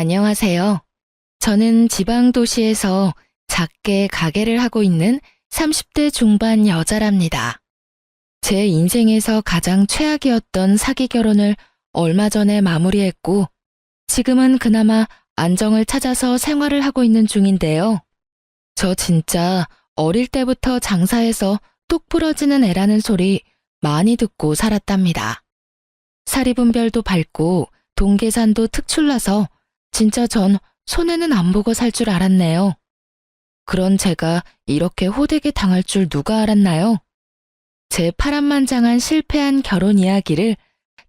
안녕하세요. 저는 지방 도시에서 작게 가게를 하고 있는 30대 중반 여자랍니다. 제 인생에서 가장 최악이었던 사기 결혼을 얼마 전에 마무리했고, 지금은 그나마 안정을 찾아서 생활을 하고 있는 중인데요. 저 진짜 어릴 때부터 장사해서 똑 부러지는 애라는 소리 많이 듣고 살았답니다. 사리분별도 밟고 동계산도 특출나서 진짜 전 손해는 안 보고 살 줄 알았네요. 그런 제가 이렇게 호되게 당할 줄 누가 알았나요? 제 파란만장한 실패한 결혼 이야기를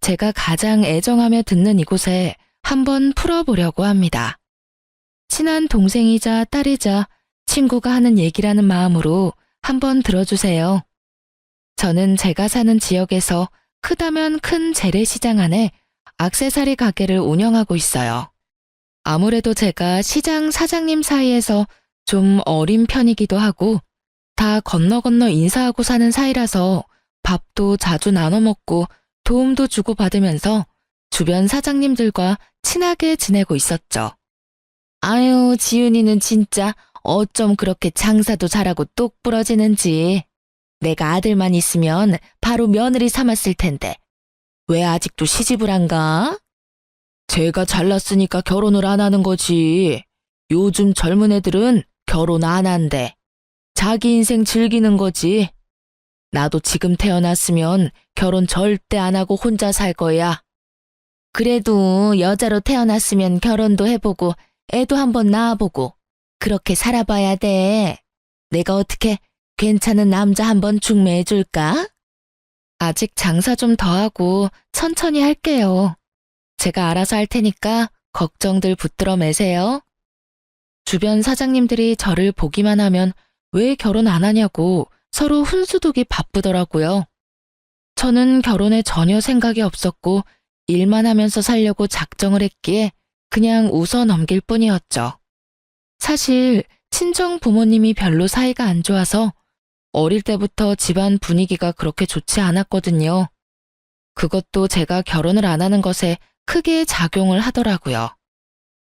제가 가장 애정하며 듣는 이곳에 한번 풀어보려고 합니다. 친한 동생이자 딸이자 친구가 하는 얘기라는 마음으로 한번 들어주세요. 저는 제가 사는 지역에서 크다면 큰 재래시장 안에 액세서리 가게를 운영하고 있어요. 아무래도 제가 시장 사장님 사이에서 좀 어린 편이기도 하고 다 건너 인사하고 사는 사이라서 밥도 자주 나눠 먹고 도움도 주고받으면서 주변 사장님들과 친하게 지내고 있었죠. 아유, 지은이는 진짜 어쩜 그렇게 장사도 잘하고 똑 부러지는지. 내가 아들만 있으면 바로 며느리 삼았을 텐데. 왜 아직도 시집을 안 가? 제가 잘났으니까 결혼을 안 하는 거지. 요즘 젊은 애들은 결혼 안 한대. 자기 인생 즐기는 거지. 나도 지금 태어났으면 결혼 절대 안 하고 혼자 살 거야. 그래도 여자로 태어났으면 결혼도 해보고 애도 한번 낳아보고 그렇게 살아봐야 돼. 내가 어떻게 괜찮은 남자 한번 중매해줄까? 아직 장사 좀 더 하고 천천히 할게요. 제가 알아서 할 테니까 걱정들 붙들어 매세요. 주변 사장님들이 저를 보기만 하면 왜 결혼 안 하냐고 서로 훈수두기 바쁘더라고요. 저는 결혼에 전혀 생각이 없었고 일만 하면서 살려고 작정을 했기에 그냥 웃어 넘길 뿐이었죠. 사실 친정 부모님이 별로 사이가 안 좋아서 어릴 때부터 집안 분위기가 그렇게 좋지 않았거든요. 그것도 제가 결혼을 안 하는 것에 크게 작용을 하더라고요.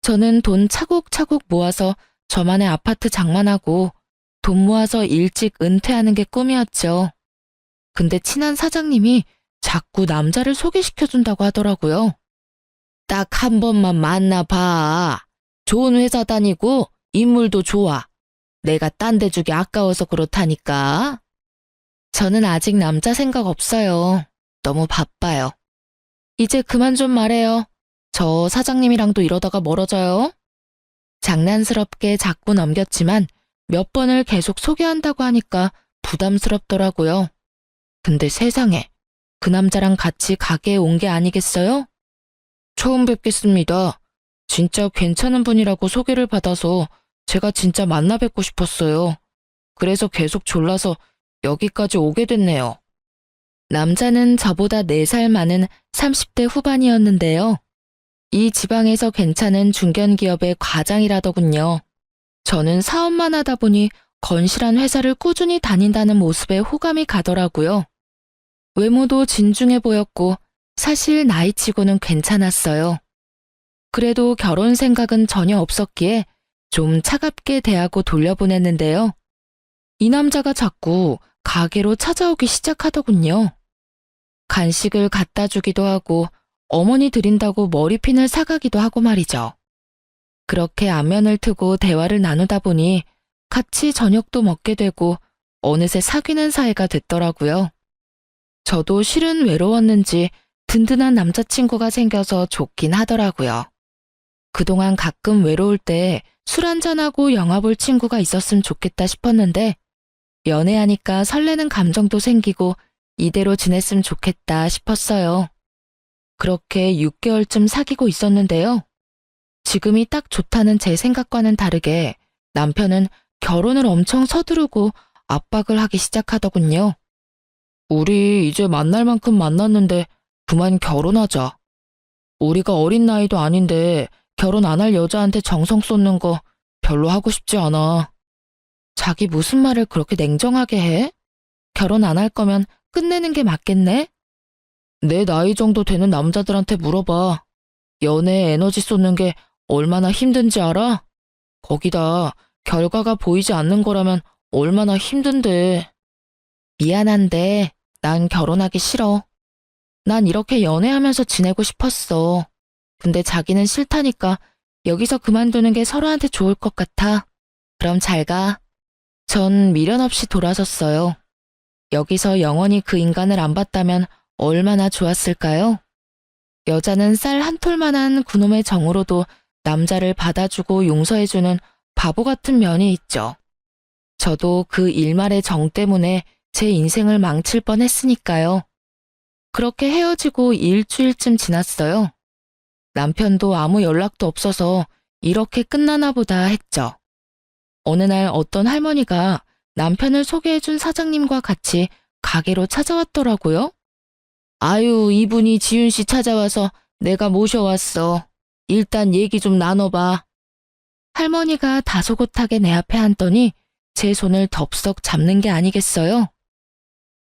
저는 돈 차곡차곡 모아서 저만의 아파트 장만하고 돈 모아서 일찍 은퇴하는 게 꿈이었죠. 근데 친한 사장님이 자꾸 남자를 소개시켜준다고 하더라고요. 딱 한 번만 만나봐. 좋은 회사 다니고 인물도 좋아. 내가 딴 데 주기 아까워서 그렇다니까. 저는 아직 남자 생각 없어요. 너무 바빠요. 이제 그만 좀 말해요. 저 사장님이랑도 이러다가 멀어져요. 장난스럽게 자꾸 넘겼지만 몇 번을 계속 소개한다고 하니까 부담스럽더라고요. 근데 세상에, 그 남자랑 같이 가게에 온 게 아니겠어요? 처음 뵙겠습니다. 진짜 괜찮은 분이라고 소개를 받아서 제가 진짜 만나 뵙고 싶었어요. 그래서 계속 졸라서 여기까지 오게 됐네요. 남자는 저보다 4살 많은 30대 후반이었는데요. 이 지방에서 괜찮은 중견기업의 과장이라더군요. 저는 사업만 하다 보니 건실한 회사를 꾸준히 다닌다는 모습에 호감이 가더라고요. 외모도 진중해 보였고 사실 나이치고는 괜찮았어요. 그래도 결혼 생각은 전혀 없었기에 좀 차갑게 대하고 돌려보냈는데요. 이 남자가 자꾸 가게로 찾아오기 시작하더군요. 간식을 갖다 주기도 하고 어머니 드린다고 머리핀을 사가기도 하고 말이죠. 그렇게 안면을 트고 대화를 나누다 보니 같이 저녁도 먹게 되고 어느새 사귀는 사이가 됐더라고요. 저도 실은 외로웠는지 든든한 남자친구가 생겨서 좋긴 하더라고요. 그동안 가끔 외로울 때 술 한잔하고 영화 볼 친구가 있었으면 좋겠다 싶었는데 연애하니까 설레는 감정도 생기고 이대로 지냈으면 좋겠다 싶었어요. 그렇게 6개월쯤 사귀고 있었는데요. 지금이 딱 좋다는 제 생각과는 다르게 남편은 결혼을 엄청 서두르고 압박을 하기 시작하더군요. 우리 이제 만날 만큼 만났는데 그만 결혼하자. 우리가 어린 나이도 아닌데 결혼 안 할 여자한테 정성 쏟는 거 별로 하고 싶지 않아. 자기 무슨 말을 그렇게 냉정하게 해? 결혼 안 할 거면 끝내는 게 맞겠네? 내 나이 정도 되는 남자들한테 물어봐. 연애에 에너지 쏟는 게 얼마나 힘든지 알아? 거기다 결과가 보이지 않는 거라면 얼마나 힘든데. 미안한데 난 결혼하기 싫어. 난 이렇게 연애하면서 지내고 싶었어. 근데 자기는 싫다니까 여기서 그만두는 게 서로한테 좋을 것 같아. 그럼 잘 가. 전 미련 없이 돌아섰어요. 여기서 영원히 그 인간을 안 봤다면 얼마나 좋았을까요? 여자는 쌀 한 톨만한 그놈의 정으로도 남자를 받아주고 용서해주는 바보 같은 면이 있죠. 저도 그 일말의 정 때문에 제 인생을 망칠 뻔했으니까요. 그렇게 헤어지고 일주일쯤 지났어요. 남편도 아무 연락도 없어서 이렇게 끝나나 보다 했죠. 어느 날 어떤 할머니가 남편을 소개해준 사장님과 같이 가게로 찾아왔더라고요. 아유, 이분이 지윤 씨 찾아와서 내가 모셔왔어. 일단 얘기 좀 나눠봐. 할머니가 다소곳하게 내 앞에 앉더니 제 손을 덥석 잡는 게 아니겠어요?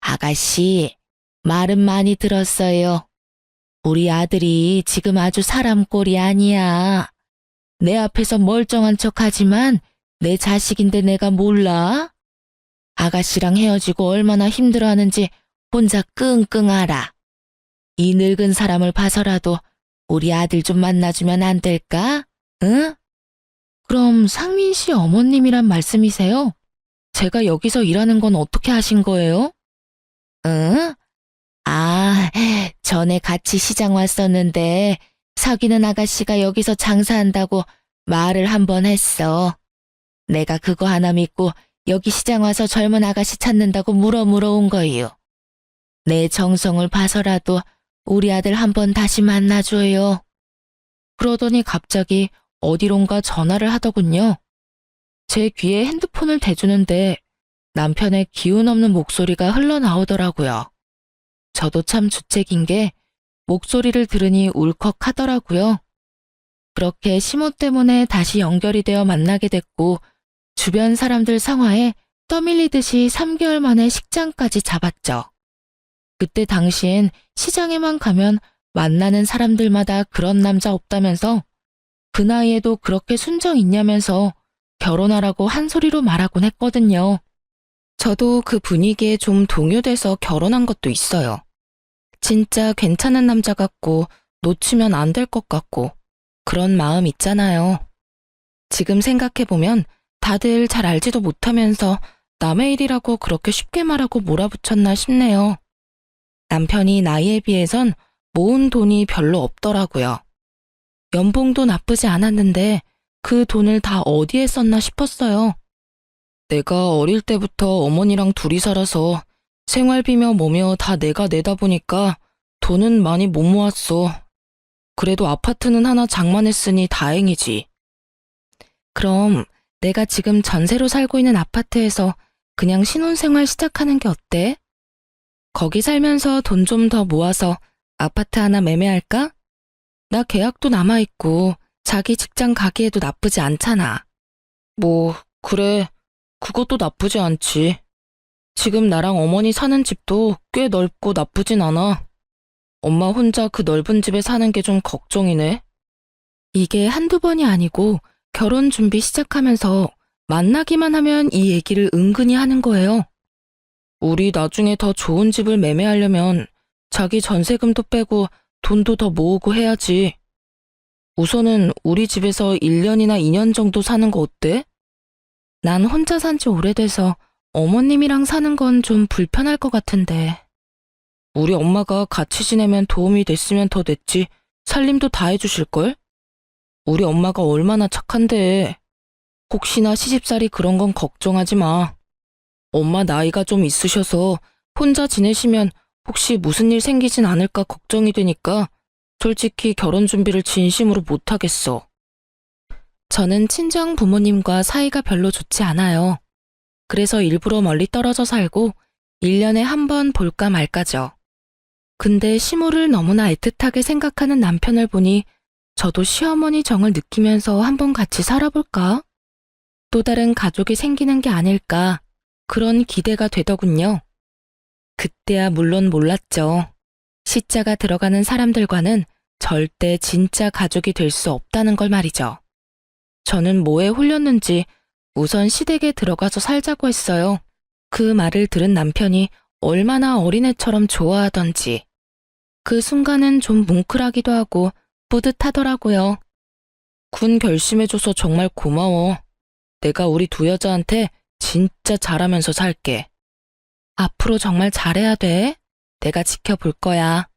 아가씨, 말은 많이 들었어요. 우리 아들이 지금 아주 사람 꼴이 아니야. 내 앞에서 멀쩡한 척하지만 내 자식인데 내가 몰라? 아가씨랑 헤어지고 얼마나 힘들어하는지 혼자 끙끙 앓아. 이 늙은 사람을 봐서라도 우리 아들 좀 만나주면 안 될까? 응? 그럼 상민 씨 어머님이란 말씀이세요? 제가 여기서 일하는 건 어떻게 하신 거예요? 응? 아, 전에 같이 시장 왔었는데 사귀는 아가씨가 여기서 장사한다고 말을 한 번 했어. 내가 그거 하나 믿고 여기 시장 와서 젊은 아가씨 찾는다고 물어 온 거예요. 내 정성을 봐서라도 우리 아들 한번 다시 만나줘요. 그러더니 갑자기 어디론가 전화를 하더군요. 제 귀에 핸드폰을 대주는데 남편의 기운 없는 목소리가 흘러나오더라고요. 저도 참 주책인 게 목소리를 들으니 울컥하더라고요. 그렇게 시모 때문에 다시 연결이 되어 만나게 됐고 주변 사람들 상화에 떠밀리듯이 3개월 만에 식장까지 잡았죠. 그때 당시엔 시장에만 가면 만나는 사람들마다 그런 남자 없다면서 그 나이에도 그렇게 순정 있냐면서 결혼하라고 한 소리로 말하곤 했거든요. 저도 그 분위기에 좀 동요돼서 결혼한 것도 있어요. 진짜 괜찮은 남자 같고 놓치면 안 될 것 같고 그런 마음 있잖아요. 지금 생각해보면 다들 잘 알지도 못하면서 남의 일이라고 그렇게 쉽게 말하고 몰아붙였나 싶네요. 남편이 나이에 비해선 모은 돈이 별로 없더라고요. 연봉도 나쁘지 않았는데 그 돈을 다 어디에 썼나 싶었어요. 내가 어릴 때부터 어머니랑 둘이 살아서 생활비며 뭐며 다 내가 내다 보니까 돈은 많이 못 모았어. 그래도 아파트는 하나 장만했으니 다행이지. 그럼 내가 지금 전세로 살고 있는 아파트에서 그냥 신혼생활 시작하는 게 어때? 거기 살면서 돈 좀 더 모아서 아파트 하나 매매할까? 나 계약도 남아있고 자기 직장 가기에도 나쁘지 않잖아. 뭐, 그래. 그것도 나쁘지 않지. 지금 나랑 어머니 사는 집도 꽤 넓고 나쁘진 않아. 엄마 혼자 그 넓은 집에 사는 게 좀 걱정이네. 이게 한두 번이 아니고 결혼 준비 시작하면서 만나기만 하면 이 얘기를 은근히 하는 거예요. 우리 나중에 더 좋은 집을 매매하려면 자기 전세금도 빼고 돈도 더 모으고 해야지. 우선은 우리 집에서 1년이나 2년 정도 사는 거 어때? 난 혼자 산지 오래돼서 어머님이랑 사는 건 좀 불편할 것 같은데. 우리 엄마가 같이 지내면 도움이 됐으면 더 됐지. 살림도 다 해주실걸? 우리 엄마가 얼마나 착한데. 혹시나 시집살이 그런 건 걱정하지 마. 엄마 나이가 좀 있으셔서 혼자 지내시면 혹시 무슨 일 생기진 않을까 걱정이 되니까 솔직히 결혼 준비를 진심으로 못하겠어. 저는 친정 부모님과 사이가 별로 좋지 않아요. 그래서 일부러 멀리 떨어져 살고 1년에 한 번 볼까 말까죠. 근데 시모를 너무나 애틋하게 생각하는 남편을 보니 저도 시어머니 정을 느끼면서 한번 같이 살아볼까? 또 다른 가족이 생기는 게 아닐까 그런 기대가 되더군요. 그때야 물론 몰랐죠. 시자가 들어가는 사람들과는 절대 진짜 가족이 될 수 없다는 걸 말이죠. 저는 뭐에 홀렸는지 우선 시댁에 들어가서 살자고 했어요. 그 말을 들은 남편이 얼마나 어린애처럼 좋아하던지. 그 순간은 좀 뭉클하기도 하고 뿌듯하더라고요. 군 결심해줘서 정말 고마워. 내가 우리 두 여자한테 진짜 잘하면서 살게. 앞으로 정말 잘해야 돼. 내가 지켜볼 거야.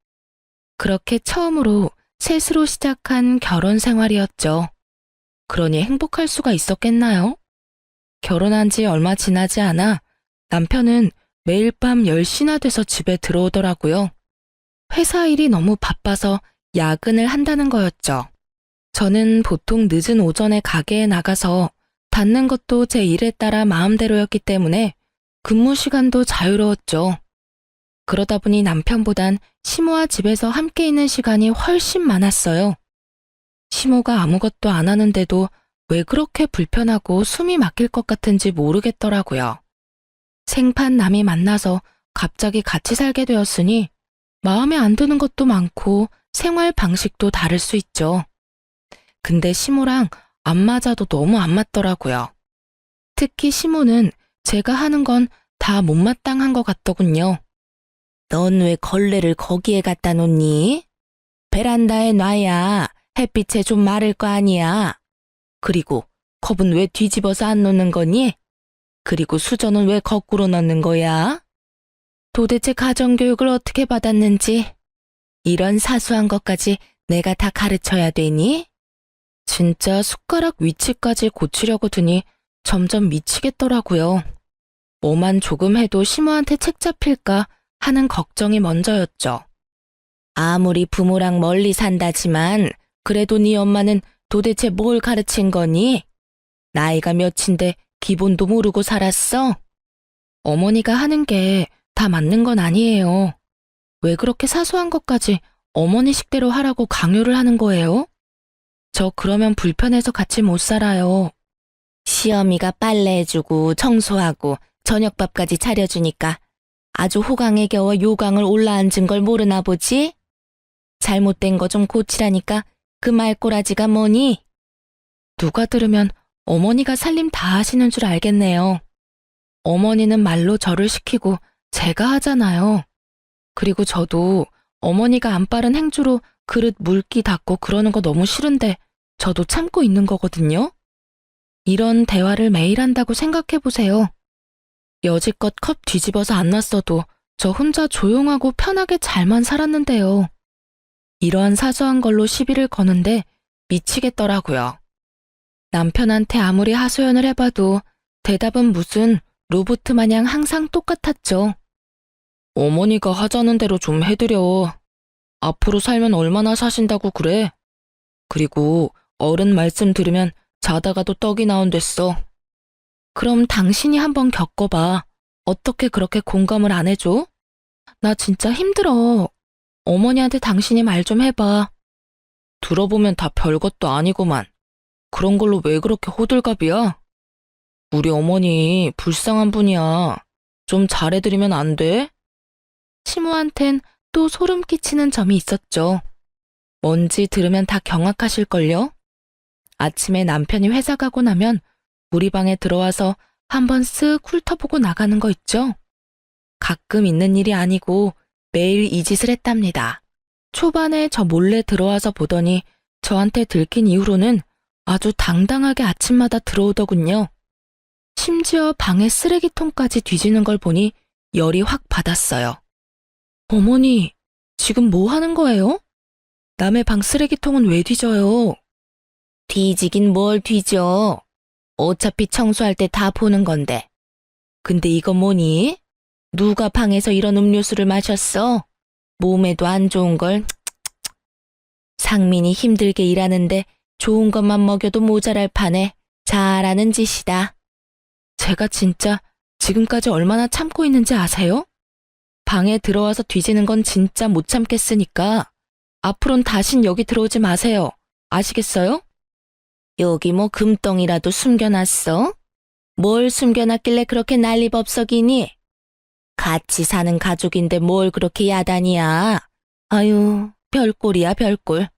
그렇게 처음으로 셋으로 시작한 결혼 생활이었죠. 그러니 행복할 수가 있었겠나요? 결혼한 지 얼마 지나지 않아 남편은 매일 밤 10시나 돼서 집에 들어오더라고요. 회사 일이 너무 바빠서 야근을 한다는 거였죠. 저는 보통 늦은 오전에 가게에 나가서 받는 것도 제 일에 따라 마음대로였기 때문에 근무 시간도 자유로웠죠. 그러다 보니 남편보단 시모와 집에서 함께 있는 시간이 훨씬 많았어요. 시모가 아무것도 안 하는데도 왜 그렇게 불편하고 숨이 막힐 것 같은지 모르겠더라고요. 생판 남이 만나서 갑자기 같이 살게 되었으니 마음에 안 드는 것도 많고 생활 방식도 다를 수 있죠. 근데 시모랑 안 맞아도 너무 안 맞더라고요. 특히 시모는 제가 하는 건 다 못마땅한 것 같더군요. 넌 왜 걸레를 거기에 갖다 놓니? 베란다에 놔야 햇빛에 좀 마를 거 아니야. 그리고 컵은 왜 뒤집어서 안 놓는 거니? 그리고 수저는 왜 거꾸로 넣는 거야? 도대체 가정교육을 어떻게 받았는지 이런 사소한 것까지 내가 다 가르쳐야 되니? 진짜 숟가락 위치까지 고치려고 드니 점점 미치겠더라고요. 뭐만 조금 해도 시모한테 책 잡힐까 하는 걱정이 먼저였죠. 아무리 부모랑 멀리 산다지만 그래도 네 엄마는 도대체 뭘 가르친 거니? 나이가 몇인데 기본도 모르고 살았어? 어머니가 하는 게 다 맞는 건 아니에요. 왜 그렇게 사소한 것까지 어머니 식대로 하라고 강요를 하는 거예요? 저 그러면 불편해서 같이 못 살아요. 시어미가 빨래해주고 청소하고 저녁밥까지 차려주니까 아주 호강에 겨워 요강을 올라앉은 걸 모르나 보지? 잘못된 거 좀 고치라니까 그 말꼬라지가 뭐니? 누가 들으면 어머니가 살림 다 하시는 줄 알겠네요. 어머니는 말로 저를 시키고 제가 하잖아요. 그리고 저도 어머니가 안 빠른 행주로 그릇 물기 닦고 그러는 거 너무 싫은데 저도 참고 있는 거거든요. 이런 대화를 매일 한다고 생각해보세요. 여지껏 컵 뒤집어서 안 놨어도 저 혼자 조용하고 편하게 잘만 살았는데요. 이러한 사소한 걸로 시비를 거는데 미치겠더라고요. 남편한테 아무리 하소연을 해봐도 대답은 무슨 로봇 마냥 항상 똑같았죠. 어머니가 하자는 대로 좀 해드려. 앞으로 살면 얼마나 사신다고 그래? 그리고 어른 말씀 들으면 자다가도 떡이 나온댔어. 그럼 당신이 한번 겪어봐. 어떻게 그렇게 공감을 안 해줘? 나 진짜 힘들어. 어머니한테 당신이 말 좀 해봐. 들어보면 다 별것도 아니구만. 그런 걸로 왜 그렇게 호들갑이야? 우리 어머니 불쌍한 분이야. 좀 잘해드리면 안 돼? 시모한텐 또 소름 끼치는 점이 있었죠. 뭔지 들으면 다 경악하실걸요? 아침에 남편이 회사 가고 나면 우리 방에 들어와서 한번 쓱 훑어보고 나가는 거 있죠? 가끔 있는 일이 아니고 매일 이 짓을 했답니다. 초반에 저 몰래 들어와서 보더니 저한테 들킨 이후로는 아주 당당하게 아침마다 들어오더군요. 심지어 방에 쓰레기통까지 뒤지는 걸 보니 열이 확 받았어요. 어머니, 지금 뭐 하는 거예요? 남의 방 쓰레기통은 왜 뒤져요? 뒤지긴 뭘 뒤져. 어차피 청소할 때 다 보는 건데. 근데 이거 뭐니? 누가 방에서 이런 음료수를 마셨어? 몸에도 안 좋은 걸. 상민이 힘들게 일하는데 좋은 것만 먹여도 모자랄 판에 잘하는 짓이다. 제가 진짜 지금까지 얼마나 참고 있는지 아세요? 방에 들어와서 뒤지는 건 진짜 못 참겠으니까 앞으론 다신 여기 들어오지 마세요. 아시겠어요? 여기 뭐 금덩이라도 숨겨놨어? 뭘 숨겨놨길래 그렇게 난리법석이니? 같이 사는 가족인데 뭘 그렇게 야단이야. 아유, 별꼴이야 별꼴.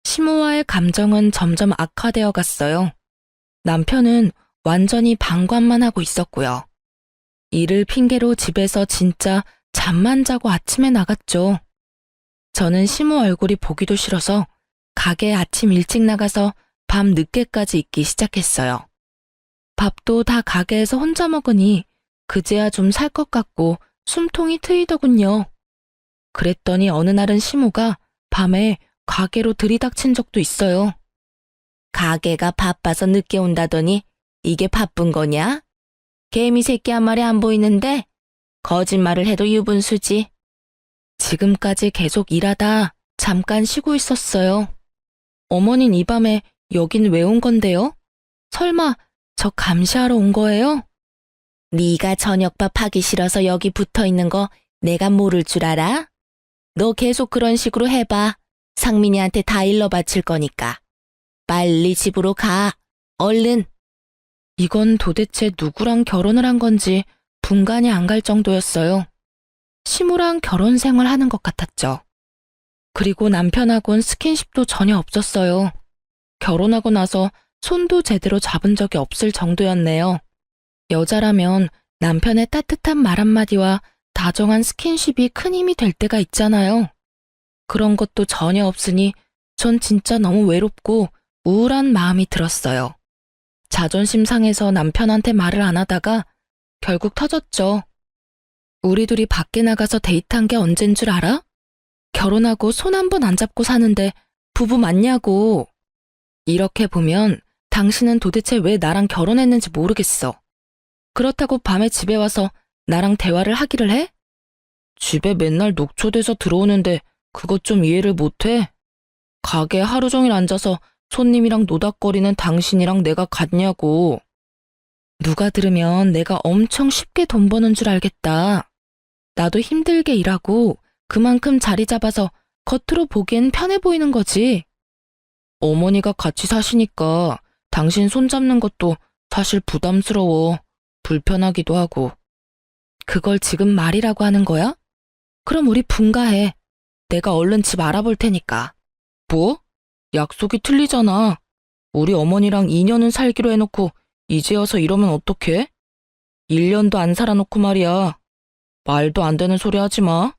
시모와의 감정은 점점 악화되어 갔어요. 남편은 완전히 방관만 하고 있었고요. 일을 핑계로 집에서 진짜 잠만 자고 아침에 나갔죠. 저는 시모 얼굴이 보기도 싫어서 가게 아침 일찍 나가서 밤 늦게까지 있기 시작했어요. 밥도 다 가게에서 혼자 먹으니 그제야 좀 살 것 같고 숨통이 트이더군요. 그랬더니 어느 날은 시모가 밤에 가게로 들이닥친 적도 있어요. 가게가 바빠서 늦게 온다더니 이게 바쁜 거냐? 개미 새끼 한 마리 안 보이는데 거짓말을 해도 유분수지. 지금까지 계속 일하다 잠깐 쉬고 있었어요. 어머닌 이 밤에 여긴 왜 온 건데요? 설마 저 감시하러 온 거예요? 네가 저녁밥 하기 싫어서 여기 붙어 있는 거 내가 모를 줄 알아? 너 계속 그런 식으로 해봐. 상민이한테 다 일러 바칠 거니까. 빨리 집으로 가. 얼른. 이건 도대체 누구랑 결혼을 한 건지 분간이 안 갈 정도였어요. 시무랑 결혼 생활 하는 것 같았죠. 그리고 남편하고는 스킨십도 전혀 없었어요. 결혼하고 나서 손도 제대로 잡은 적이 없을 정도였네요. 여자라면 남편의 따뜻한 말 한마디와 다정한 스킨십이 큰 힘이 될 때가 있잖아요. 그런 것도 전혀 없으니 전 진짜 너무 외롭고 우울한 마음이 들었어요. 자존심 상해서 남편한테 말을 안 하다가 결국 터졌죠. 우리 둘이 밖에 나가서 데이트한 게 언젠 줄 알아? 결혼하고 손 한 번 안 잡고 사는데 부부 맞냐고. 이렇게 보면 당신은 도대체 왜 나랑 결혼했는지 모르겠어. 그렇다고 밤에 집에 와서 나랑 대화를 하기를 해? 집에 맨날 녹초돼서 들어오는데 그것 좀 이해를 못해? 가게에 하루 종일 앉아서 손님이랑 노닥거리는 당신이랑 내가 같냐고. 누가 들으면 내가 엄청 쉽게 돈 버는 줄 알겠다. 나도 힘들게 일하고 그만큼 자리 잡아서 겉으로 보기엔 편해 보이는 거지. 어머니가 같이 사시니까 당신 손잡는 것도 사실 부담스러워. 불편하기도 하고. 그걸 지금 말이라고 하는 거야? 그럼 우리 분가해. 내가 얼른 집 알아볼 테니까. 뭐? 약속이 틀리잖아. 우리 어머니랑 2년은 살기로 해놓고 이제 와서 이러면 어떡해? 1년도 안 살아놓고 말이야. 말도 안 되는 소리 하지 마.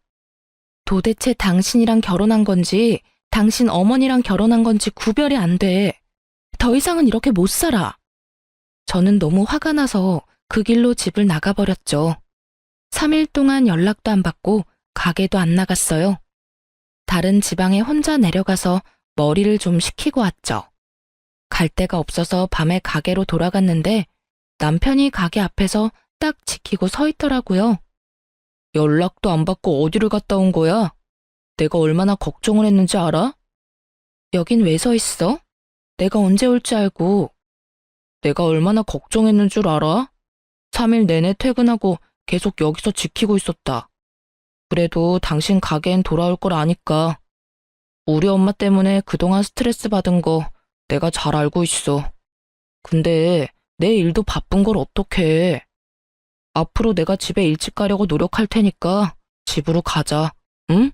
도대체 당신이랑 결혼한 건지 당신 어머니랑 결혼한 건지 구별이 안 돼. 더 이상은 이렇게 못 살아. 저는 너무 화가 나서 그 길로 집을 나가버렸죠. 3일 동안 연락도 안 받고 가게도 안 나갔어요. 다른 지방에 혼자 내려가서 머리를 좀 식히고 왔죠. 갈 데가 없어서 밤에 가게로 돌아갔는데 남편이 가게 앞에서 딱 지키고 서 있더라고요. 연락도 안 받고 어디를 갔다 온 거야? 내가 얼마나 걱정을 했는지 알아? 여긴 왜 서 있어? 내가 언제 올 줄 알고. 내가 얼마나 걱정했는 줄 알아? 3일 내내 퇴근하고 계속 여기서 지키고 있었다. 그래도 당신 가게엔 돌아올 걸 아니까. 우리 엄마 때문에 그동안 스트레스 받은 거 내가 잘 알고 있어. 근데 내 일도 바쁜 걸 어떡해. 앞으로 내가 집에 일찍 가려고 노력할 테니까 집으로 가자, 응?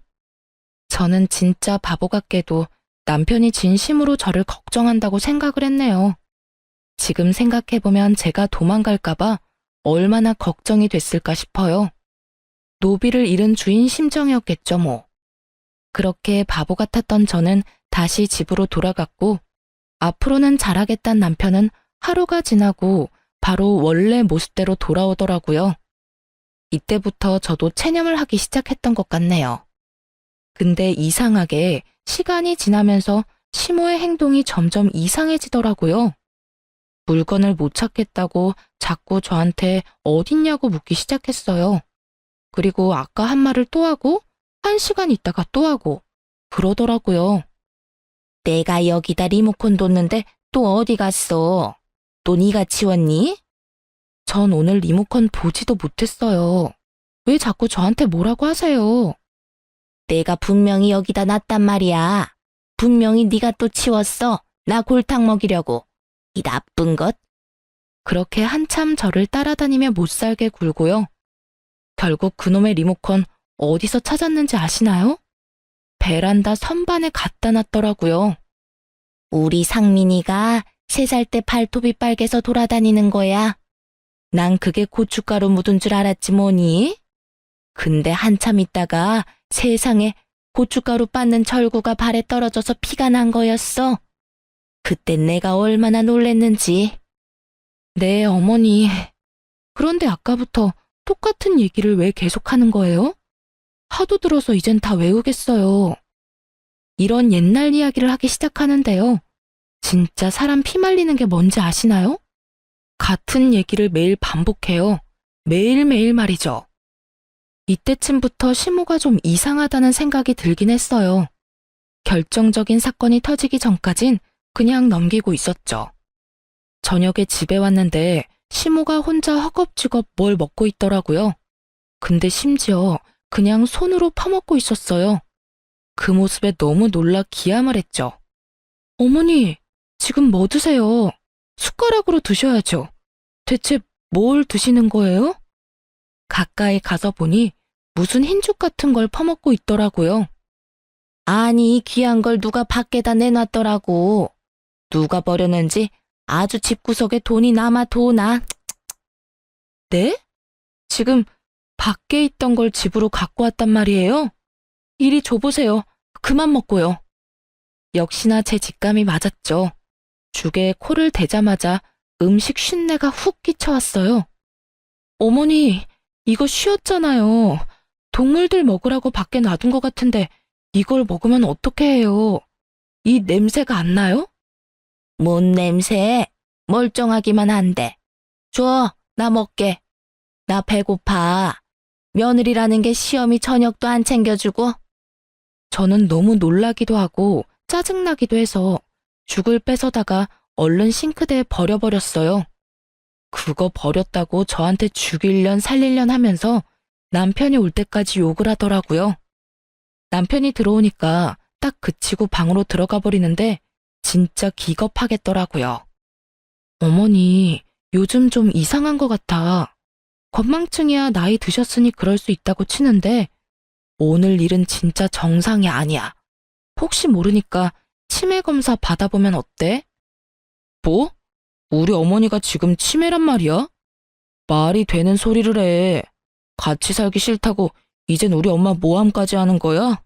저는 진짜 바보 같게도 남편이 진심으로 저를 걱정한다고 생각을 했네요. 지금 생각해보면 제가 도망갈까봐 얼마나 걱정이 됐을까 싶어요. 노비를 잃은 주인 심정이었겠죠, 뭐. 그렇게 바보 같았던 저는 다시 집으로 돌아갔고, 앞으로는 잘하겠다는 남편은 하루가 지나고 바로 원래 모습대로 돌아오더라고요. 이때부터 저도 체념을 하기 시작했던 것 같네요. 근데 이상하게 시간이 지나면서 시모의 행동이 점점 이상해지더라고요. 물건을 못 찾겠다고 자꾸 저한테 어딨냐고 묻기 시작했어요. 그리고 아까 한 말을 또 하고 1시간 있다가 또 하고 그러더라고요. 내가 여기다 리모컨 뒀는데 또 어디 갔어? 또 네가 치웠니? 전 오늘 리모컨 보지도 못했어요. 왜 자꾸 저한테 뭐라고 하세요? 내가 분명히 여기다 놨단 말이야. 분명히 네가 또 치웠어. 나 골탕 먹이려고. 이 나쁜 것. 그렇게 한참 저를 따라다니며 못살게 굴고요. 결국 그놈의 리모컨 어디서 찾았는지 아시나요? 베란다 선반에 갖다 놨더라고요. 우리 상민이가 3살 때 발톱이 빨개서 돌아다니는 거야. 난 그게 고춧가루 묻은 줄 알았지 뭐니? 근데 한참 있다가 세상에 고춧가루 빻는 절구가 발에 떨어져서 피가 난 거였어. 그때 내가 얼마나 놀랬는지. 네, 어머니. 그런데 아까부터 똑같은 얘기를 왜 계속하는 거예요? 하도 들어서 이젠 다 외우겠어요. 이런 옛날 이야기를 하기 시작하는데요. 진짜 사람 피 말리는 게 뭔지 아시나요? 같은 얘기를 매일 반복해요. 매일매일 말이죠. 이때쯤부터 시모가 좀 이상하다는 생각이 들긴 했어요. 결정적인 사건이 터지기 전까진 그냥 넘기고 있었죠. 저녁에 집에 왔는데 시모가 혼자 허겁지겁 뭘 먹고 있더라고요. 근데 심지어 그냥 손으로 퍼먹고 있었어요. 그 모습에 너무 놀라 기함을 했죠. 어머니, 지금 뭐 드세요? 숟가락으로 드셔야죠. 대체 뭘 드시는 거예요? 가까이 가서 보니 무슨 흰죽 같은 걸 퍼먹고 있더라고요. 아니, 이 귀한 걸 누가 밖에다 내놨더라고. 누가 버렸는지 아주 집구석에 돈이 남아 도나. 네? 지금 밖에 있던 걸 집으로 갖고 왔단 말이에요? 이리 줘보세요. 그만 먹고요. 역시나 제 직감이 맞았죠. 죽에 코를 대자마자 음식 쉰내가 훅 끼쳐왔어요. 어머니, 이거 쉬었잖아요. 동물들 먹으라고 밖에 놔둔 것 같은데 이걸 먹으면 어떻게 해요? 이 냄새가 안 나요? 뭔 냄새? 멀쩡하기만 한데. 줘, 나 먹게. 나 배고파. 며느리라는 게 시어미 저녁도 안 챙겨주고. 저는 너무 놀라기도 하고 짜증나기도 해서 죽을 뺏어다가 얼른 싱크대에 버려버렸어요. 그거 버렸다고 저한테 죽이려면 살리려면 하면서 남편이 올 때까지 욕을 하더라고요. 남편이 들어오니까 딱 그치고 방으로 들어가 버리는데 진짜 기겁하겠더라고요. 어머니, 요즘 좀 이상한 것 같아. 건망증이야 나이 드셨으니 그럴 수 있다고 치는데 오늘 일은 진짜 정상이 아니야. 혹시 모르니까 치매 검사 받아보면 어때? 뭐? 우리 어머니가 지금 치매란 말이야? 말이 되는 소리를 해. 같이 살기 싫다고 이젠 우리 엄마 모함까지 하는 거야?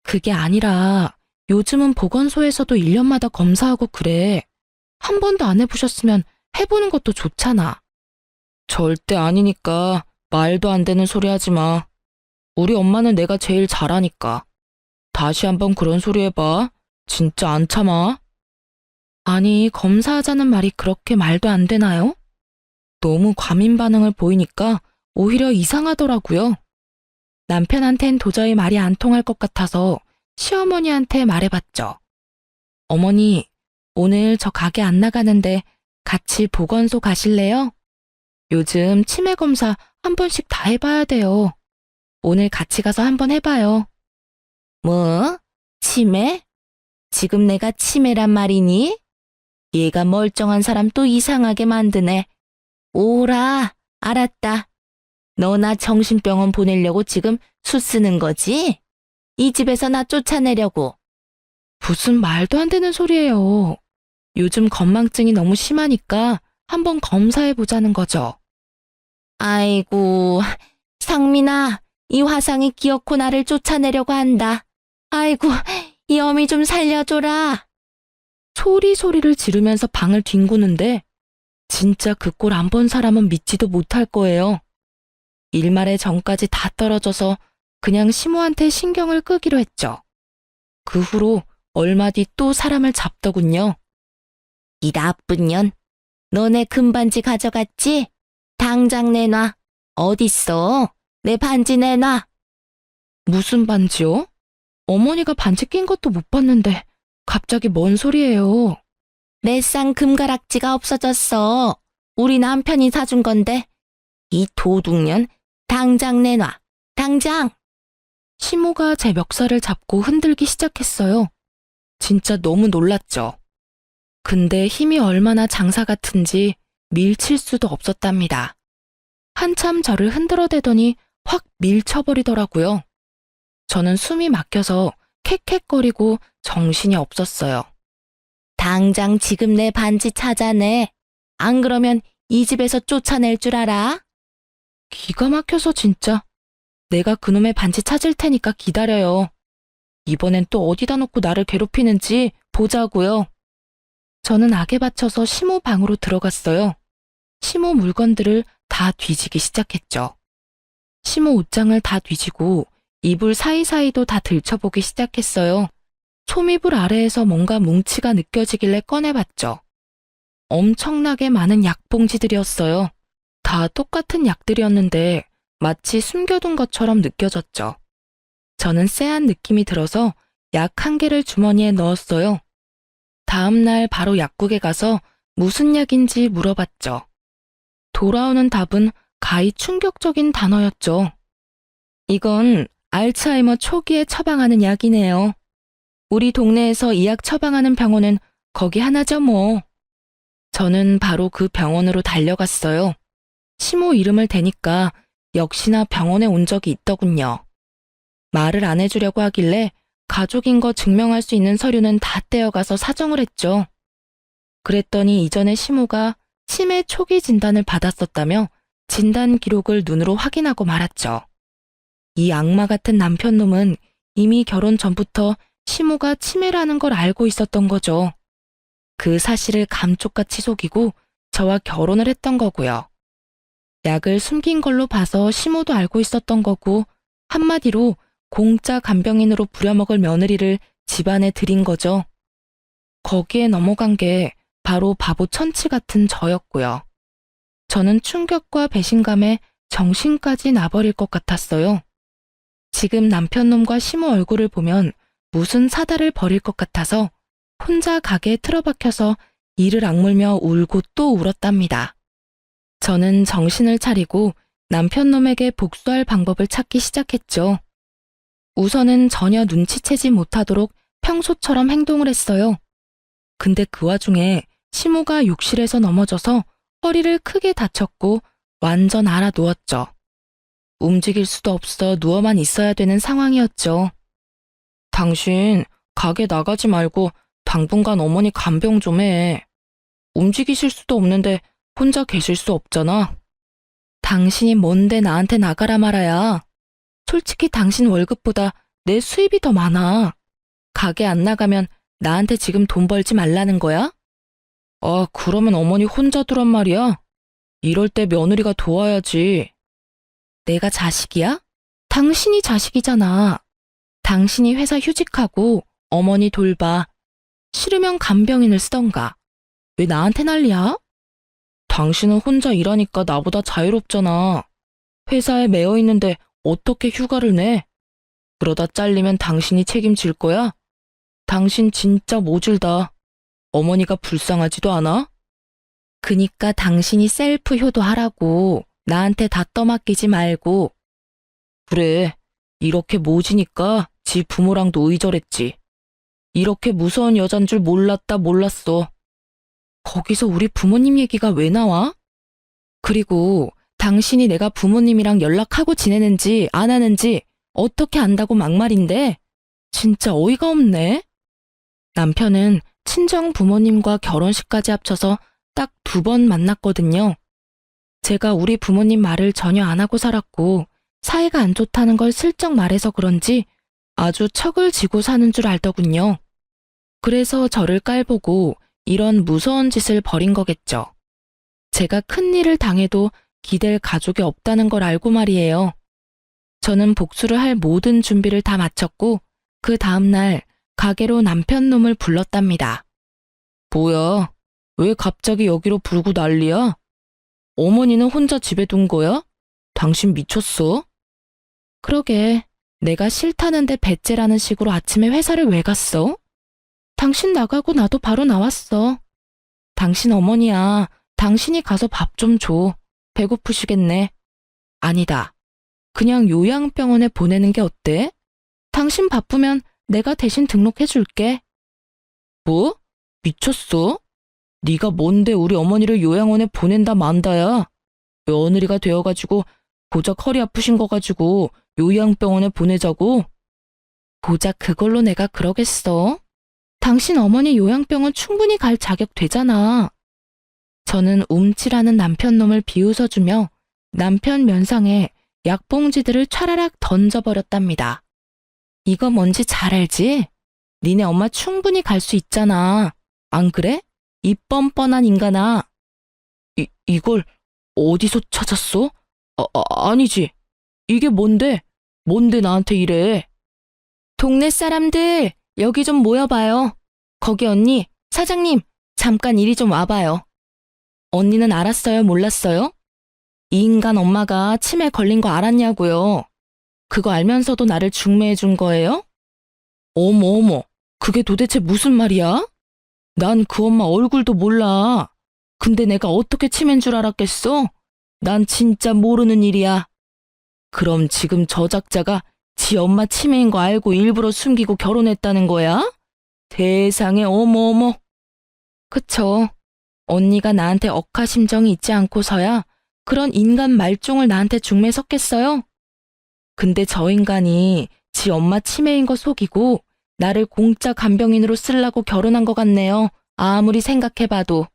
그게 아니라 요즘은 보건소에서도 1년마다 검사하고 그래. 한 번도 안 해보셨으면 해보는 것도 좋잖아. 절대 아니니까 말도 안 되는 소리 하지 마. 우리 엄마는 내가 제일 잘하니까. 다시 한번 그런 소리 해봐. 진짜 안 참아. 아니, 검사하자는 말이 그렇게 말도 안 되나요? 너무 과민 반응을 보이니까 오히려 이상하더라고요. 남편한텐 도저히 말이 안 통할 것 같아서 시어머니한테 말해봤죠. 어머니, 오늘 저 가게 안 나가는데 같이 보건소 가실래요? 요즘 치매 검사 한 번씩 다 해봐야 돼요. 오늘 같이 가서 한번 해봐요. 뭐? 치매? 지금 내가 치매란 말이니? 얘가 멀쩡한 사람 또 이상하게 만드네. 오라, 알았다. 너 나 정신병원 보내려고 지금 수 쓰는 거지? 이 집에서 나 쫓아내려고. 무슨 말도 안 되는 소리예요. 요즘 건망증이 너무 심하니까 한번 검사해보자는 거죠. 아이고, 상민아, 이 화상이 기어코 나를 쫓아내려고 한다. 아이고, 이 어미 좀 살려줘라. 소리를 지르면서 방을 뒹구는데 진짜 그 꼴 안 본 사람은 믿지도 못할 거예요. 일말의 정까지 다 떨어져서 그냥 시모한테 신경을 끄기로 했죠. 그 후로 얼마 뒤 또 사람을 잡더군요. 이 나쁜 년, 너네 금반지 가져갔지? 당장 내놔. 어딨어? 내 반지 내놔. 무슨 반지요? 어머니가 반지 낀 것도 못 봤는데 갑자기 뭔 소리예요? 내 쌍 금가락지가 없어졌어. 우리 남편이 사준 건데. 이 도둑년, 당장 내놔. 당장! 시모가 제 멱살을 잡고 흔들기 시작했어요. 진짜 너무 놀랐죠. 근데 힘이 얼마나 장사 같은지 밀칠 수도 없었답니다. 한참 저를 흔들어대더니 확 밀쳐버리더라고요. 저는 숨이 막혀서 캑캑거리고 정신이 없었어요. 당장 지금 내 반지 찾아내. 안 그러면 이 집에서 쫓아낼 줄 알아? 기가 막혀서 진짜. 내가 그놈의 반지 찾을 테니까 기다려요. 이번엔 또 어디다 놓고 나를 괴롭히는지 보자고요. 저는 악에 받쳐서 시모 방으로 들어갔어요. 시모 물건들을 다 뒤지기 시작했죠. 시모 옷장을 다 뒤지고 이불 사이사이도 다 들춰보기 시작했어요. 소미불 아래에서 뭔가 뭉치가 느껴지길래 꺼내봤죠. 엄청나게 많은 약봉지들이었어요. 다 똑같은 약들이었는데 마치 숨겨둔 것처럼 느껴졌죠. 저는 쎄한 느낌이 들어서 약 1개를 주머니에 넣었어요. 다음 날 바로 약국에 가서 무슨 약인지 물어봤죠. 돌아오는 답은 가히 충격적인 단어였죠. 이건 알츠하이머 초기에 처방하는 약이네요. 우리 동네에서 이 약 처방하는 병원은 거기 하나죠 뭐. 저는 바로 그 병원으로 달려갔어요. 시모 이름을 대니까 역시나 병원에 온 적이 있더군요. 말을 안 해주려고 하길래 가족인 거 증명할 수 있는 서류는 다 떼어가서 사정을 했죠. 그랬더니 이전에 시모가 치매 초기 진단을 받았었다며 진단 기록을 눈으로 확인하고 말았죠. 이 악마 같은 남편놈은 이미 결혼 전부터 시모가 치매라는 걸 알고 있었던 거죠. 그 사실을 감쪽같이 속이고 저와 결혼을 했던 거고요. 약을 숨긴 걸로 봐서 시모도 알고 있었던 거고 한마디로 공짜 간병인으로 부려먹을 며느리를 집안에 들인 거죠. 거기에 넘어간 게 바로 바보 천치 같은 저였고요. 저는 충격과 배신감에 정신까지 나버릴 것 같았어요. 지금 남편놈과 시모 얼굴을 보면 무슨 사달을 벌일 것 같아서 혼자 가게에 틀어박혀서 이를 악물며 울고 또 울었답니다. 저는 정신을 차리고 남편놈에게 복수할 방법을 찾기 시작했죠. 우선은 전혀 눈치채지 못하도록 평소처럼 행동을 했어요. 근데 그 와중에 시모가 욕실에서 넘어져서 허리를 크게 다쳤고 완전 알아 누웠죠. 움직일 수도 없어 누워만 있어야 되는 상황이었죠. 당신 가게 나가지 말고 당분간 어머니 간병 좀 해. 움직이실 수도 없는데 혼자 계실 수 없잖아. 당신이 뭔데 나한테 나가라 말아야. 솔직히 당신 월급보다 내 수입이 더 많아. 가게 안 나가면 나한테 지금 돈 벌지 말라는 거야? 아, 그러면 어머니 혼자 두란 말이야? 이럴 때 며느리가 도와야지. 내가 자식이야? 당신이 자식이잖아. 당신이 회사 휴직하고 어머니 돌봐. 싫으면 간병인을 쓰던가. 왜 나한테 난리야? 당신은 혼자 일하니까 나보다 자유롭잖아. 회사에 매여 있는데 어떻게 휴가를 내? 그러다 잘리면 당신이 책임질 거야? 당신 진짜 모질다. 어머니가 불쌍하지도 않아? 그니까 당신이 셀프 효도하라고. 나한테 다 떠맡기지 말고. 그래, 이렇게 모지니까 지 부모랑도 의절했지. 이렇게 무서운 여잔 줄 몰랐어. 거기서 우리 부모님 얘기가 왜 나와? 그리고 당신이 내가 부모님이랑 연락하고 지내는지 안 하는지 어떻게 안다고 막말인데? 진짜 어이가 없네. 남편은 친정 부모님과 결혼식까지 합쳐서 딱 2번 만났거든요. 제가 우리 부모님 말을 전혀 안 하고 살았고 사이가 안 좋다는 걸 슬쩍 말해서 그런지 아주 척을 지고 사는 줄 알더군요. 그래서 저를 깔보고 이런 무서운 짓을 벌인 거겠죠. 제가 큰일을 당해도 기댈 가족이 없다는 걸 알고 말이에요. 저는 복수를 할 모든 준비를 다 마쳤고 그 다음날 가게로 남편 놈을 불렀답니다. 뭐야? 왜 갑자기 여기로 부르고 난리야? 어머니는 혼자 집에 둔 거야? 당신 미쳤어? 그러게, 내가 싫다는데 배째라는 식으로 아침에 회사를 왜 갔어? 당신 나가고 나도 바로 나왔어. 당신 어머니야, 당신이 가서 밥 좀 줘. 배고프시겠네. 아니다. 그냥 요양병원에 보내는 게 어때? 당신 바쁘면 내가 대신 등록해줄게. 뭐? 미쳤어? 네가 뭔데 우리 어머니를 요양원에 보낸다 만다야. 며느리가 되어가지고 고작 허리 아프신 거 가지고 요양병원에 보내자고? 고작 그걸로 내가 그러겠어? 당신 어머니 요양병원 충분히 갈 자격 되잖아. 저는 움찔하는 남편놈을 비웃어주며 남편 면상에 약봉지들을 촤라락 던져버렸답니다. 이거 뭔지 잘 알지? 니네 엄마 충분히 갈 수 있잖아. 안 그래? 이 뻔뻔한 인간아. 이걸 어디서 찾았어? 아니지. 이게 뭔데? 뭔데 나한테 이래? 동네 사람들, 여기 좀 모여봐요. 거기 언니, 사장님, 잠깐 이리 좀 와봐요. 언니는 알았어요, 몰랐어요? 이 인간 엄마가 치매 걸린 거 알았냐고요. 그거 알면서도 나를 중매해 준 거예요? 어머, 그게 도대체 무슨 말이야? 난 그 엄마 얼굴도 몰라. 근데 내가 어떻게 치매인 줄 알았겠어? 난 진짜 모르는 일이야. 그럼 지금 저 작자가 지 엄마 치매인 거 알고 일부러 숨기고 결혼했다는 거야? 세상에 어머. 그쵸. 언니가 나한테 억하심정이 있지 않고서야 그런 인간 말종을 나한테 중매 섰겠어요? 근데 저 인간이 지 엄마 치매인 거 속이고 나를 공짜 간병인으로 쓰려고 결혼한 것 같네요. 아무리 생각해봐도.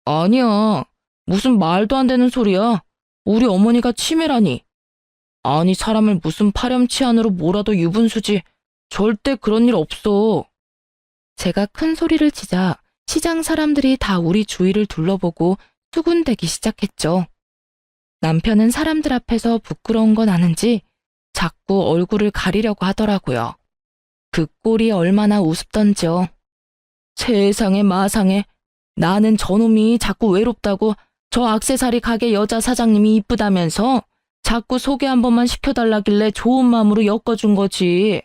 아니야. 무슨 말도 안 되는 소리야. 우리 어머니가 치매라니. 아니 사람을 무슨 파렴치한으로 몰아도 유분수지. 절대 그런 일 없어. 제가 큰 소리를 치자 시장 사람들이 다 우리 주위를 둘러보고 수군대기 시작했죠. 남편은 사람들 앞에서 부끄러운 건 아는지 자꾸 얼굴을 가리려고 하더라고요. 그 꼴이 얼마나 우습던지요. 세상에 마상에. 나는 저놈이 자꾸 외롭다고 저 액세서리 가게 여자 사장님이 이쁘다면서 자꾸 소개 한 번만 시켜달라길래 좋은 마음으로 엮어준 거지.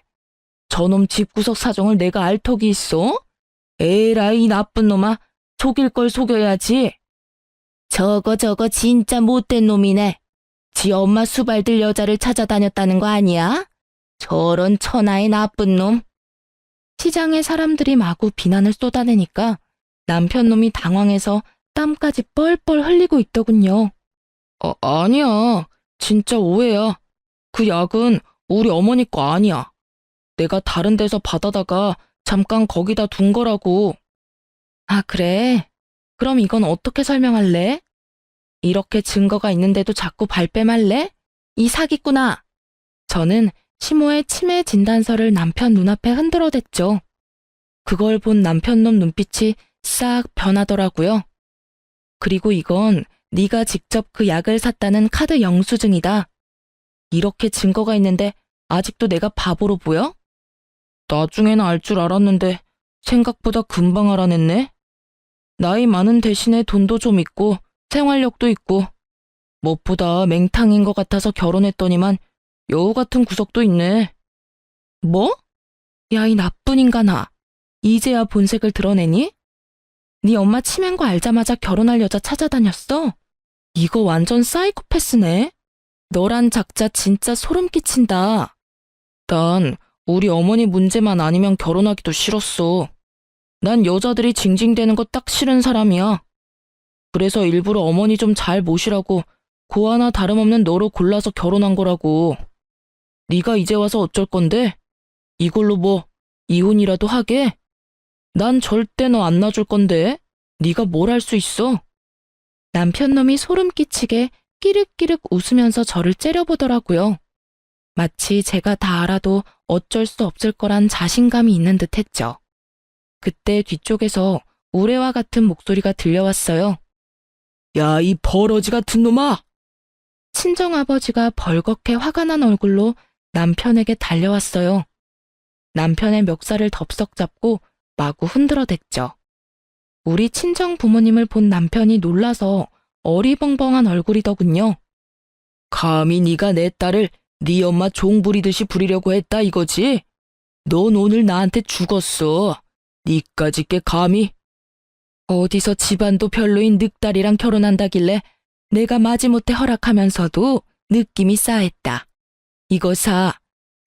저놈 집구석 사정을 내가 알 턱이 있어? 에라이 나쁜 놈아. 속일 걸 속여야지. 저거 진짜 못된 놈이네. 지 엄마 수발들 여자를 찾아다녔다는 거 아니야? 저런 천하의 나쁜 놈. 시장의 사람들이 마구 비난을 쏟아내니까 남편놈이 당황해서 땀까지 뻘뻘 흘리고 있더군요. 아니야. 진짜 오해야. 그 약은 우리 어머니 거 아니야. 내가 다른 데서 받아다가 잠깐 거기다 둔 거라고. 아, 그래? 그럼 이건 어떻게 설명할래? 이렇게 증거가 있는데도 자꾸 발뺌할래? 이 사기꾼아! 저는 시모의 치매 진단서를 남편 눈앞에 흔들어댔죠. 그걸 본 남편놈 눈빛이 싹 변하더라고요. 그리고 이건 네가 직접 그 약을 샀다는 카드 영수증이다. 이렇게 증거가 있는데 아직도 내가 바보로 보여? 나중에는 알 줄 알았는데 생각보다 금방 알아냈네. 나이 많은 대신에 돈도 좀 있고 생활력도 있고 무엇보다 맹탕인 것 같아서 결혼했더니만 여우 같은 구석도 있네. 뭐? 야, 이 나쁜 인간아. 이제야 본색을 드러내니? 네 엄마 치매인 거 알자마자 결혼할 여자 찾아다녔어? 이거 완전 사이코패스네. 너란 작자 진짜 소름 끼친다. 난 우리 어머니 문제만 아니면 결혼하기도 싫었어. 난 여자들이 징징대는 거 딱 싫은 사람이야. 그래서 일부러 어머니 좀 잘 모시라고 고 하나 다름없는 너로 골라서 결혼한 거라고. 네가 이제 와서 어쩔 건데? 이걸로 뭐 이혼이라도 하게? 난 절대 너 안 놔줄 건데. 네가 뭘 할 수 있어? 남편놈이 소름 끼치게 끼륵끼륵 웃으면서 저를 째려보더라고요. 마치 제가 다 알아도 어쩔 수 없을 거란 자신감이 있는 듯 했죠. 그때 뒤쪽에서 우레와 같은 목소리가 들려왔어요. 야, 이 버러지 같은 놈아! 친정아버지가 벌겋게 화가 난 얼굴로 남편에게 달려왔어요. 남편의 멱살을 덥석 잡고 마구 흔들어댔죠. 우리 친정 부모님을 본 남편이 놀라서 어리벙벙한 얼굴이더군요. 감히 네가 내 딸을 네 엄마 종 부리듯이 부리려고 했다 이거지? 넌 오늘 나한테 죽었어. 니까짓 게 감히. 어디서 집안도 별로인 늑딸이랑 결혼한다길래 내가 마지못해 허락하면서도 느낌이 싸했다. 이거 사.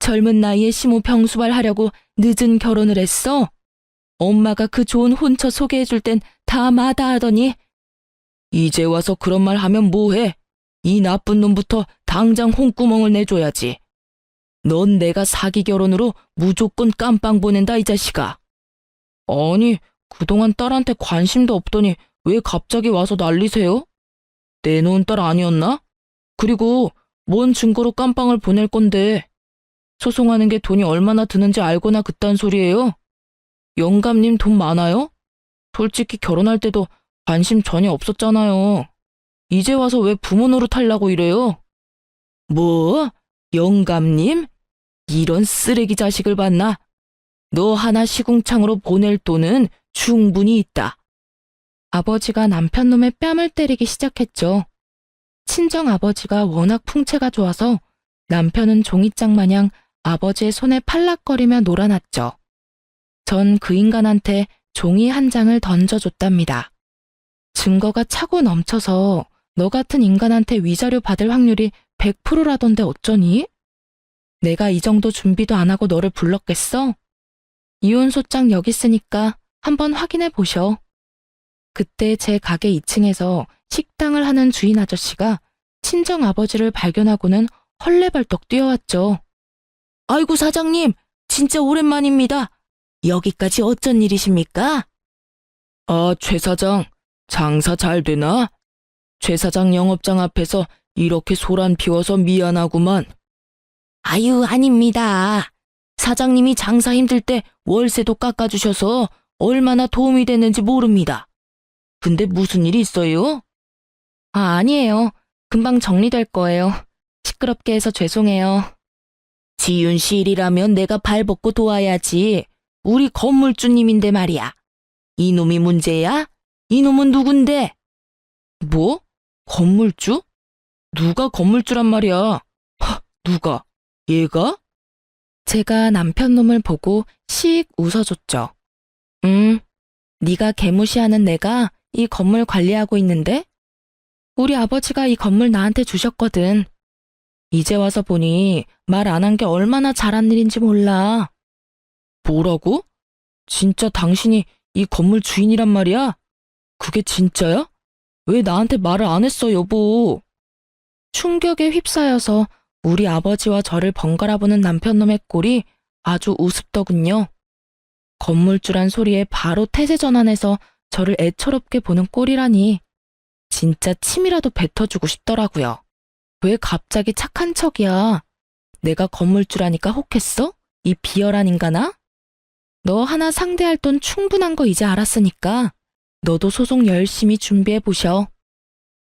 젊은 나이에 시모 병수발 하려고 늦은 결혼을 했어? 엄마가 그 좋은 혼처 소개해줄 땐 다 마다하더니 이제 와서 그런 말 하면 뭐해? 이 나쁜 놈부터 당장 홍구멍을 내줘야지. 넌 내가 사기 결혼으로 무조건 깜빵 보낸다 이 자식아. 아니, 그동안 딸한테 관심도 없더니 왜 갑자기 와서 난리세요? 내놓은 딸 아니었나? 그리고 뭔 증거로 깜빵을 보낼 건데 소송하는 게 돈이 얼마나 드는지 알고나 그딴 소리예요? 영감님 돈 많아요? 솔직히 결혼할 때도 관심 전혀 없었잖아요. 이제 와서 왜 부모 노릇하려고 이래요? 뭐? 영감님? 이런 쓰레기 자식을 봤나? 너 하나 시궁창으로 보낼 돈은 충분히 있다. 아버지가 남편 놈의 뺨을 때리기 시작했죠. 친정 아버지가 워낙 풍채가 좋아서 남편은 종이장 마냥 아버지의 손에 팔락거리며 놀아났죠. 전 그 인간한테 종이 한 장을 던져줬답니다. 증거가 차고 넘쳐서 너 같은 인간한테 위자료 받을 확률이 100%라던데 어쩌니? 내가 이 정도 준비도 안 하고 너를 불렀겠어? 이혼소장 여기 있으니까 한번 확인해 보셔. 그때 제 가게 2층에서 식당을 하는 주인 아저씨가 친정 아버지를 발견하고는 헐레벌떡 뛰어왔죠. 아이고 사장님, 진짜 오랜만입니다. 여기까지 어쩐 일이십니까? 아, 최 사장, 장사 잘 되나? 최 사장 영업장 앞에서 이렇게 소란 피워서 미안하구만. 아유, 아닙니다. 사장님이 장사 힘들 때 월세도 깎아주셔서 얼마나 도움이 됐는지 모릅니다. 근데 무슨 일이 있어요? 아, 아니에요. 금방 정리될 거예요. 시끄럽게 해서 죄송해요. 지윤 씨 일이라면 내가 발벗고 도와야지. 우리 건물주님인데 말이야. 이놈이 문제야? 이놈은 누군데? 뭐? 건물주? 누가 건물주란 말이야? 누가? 얘가? 제가 남편 놈을 보고 씩 웃어줬죠. 네가 개무시하는 내가 이 건물 관리하고 있는데? 우리 아버지가 이 건물 나한테 주셨거든. 이제 와서 보니 말 안 한 게 얼마나 잘한 일인지 몰라. 뭐라고? 진짜 당신이 이 건물 주인이란 말이야? 그게 진짜야? 왜 나한테 말을 안 했어, 여보? 충격에 휩싸여서 우리 아버지와 저를 번갈아 보는 남편놈의 꼴이 아주 우습더군요. 건물주란 소리에 바로 태세 전환해서 저를 애처롭게 보는 꼴이라니 진짜 침이라도 뱉어주고 싶더라고요. 왜 갑자기 착한 척이야? 내가 건물주라니까 혹했어? 이 비열한 인간아? 너 하나 상대할 돈 충분한 거 이제 알았으니까 너도 소송 열심히 준비해 보셔.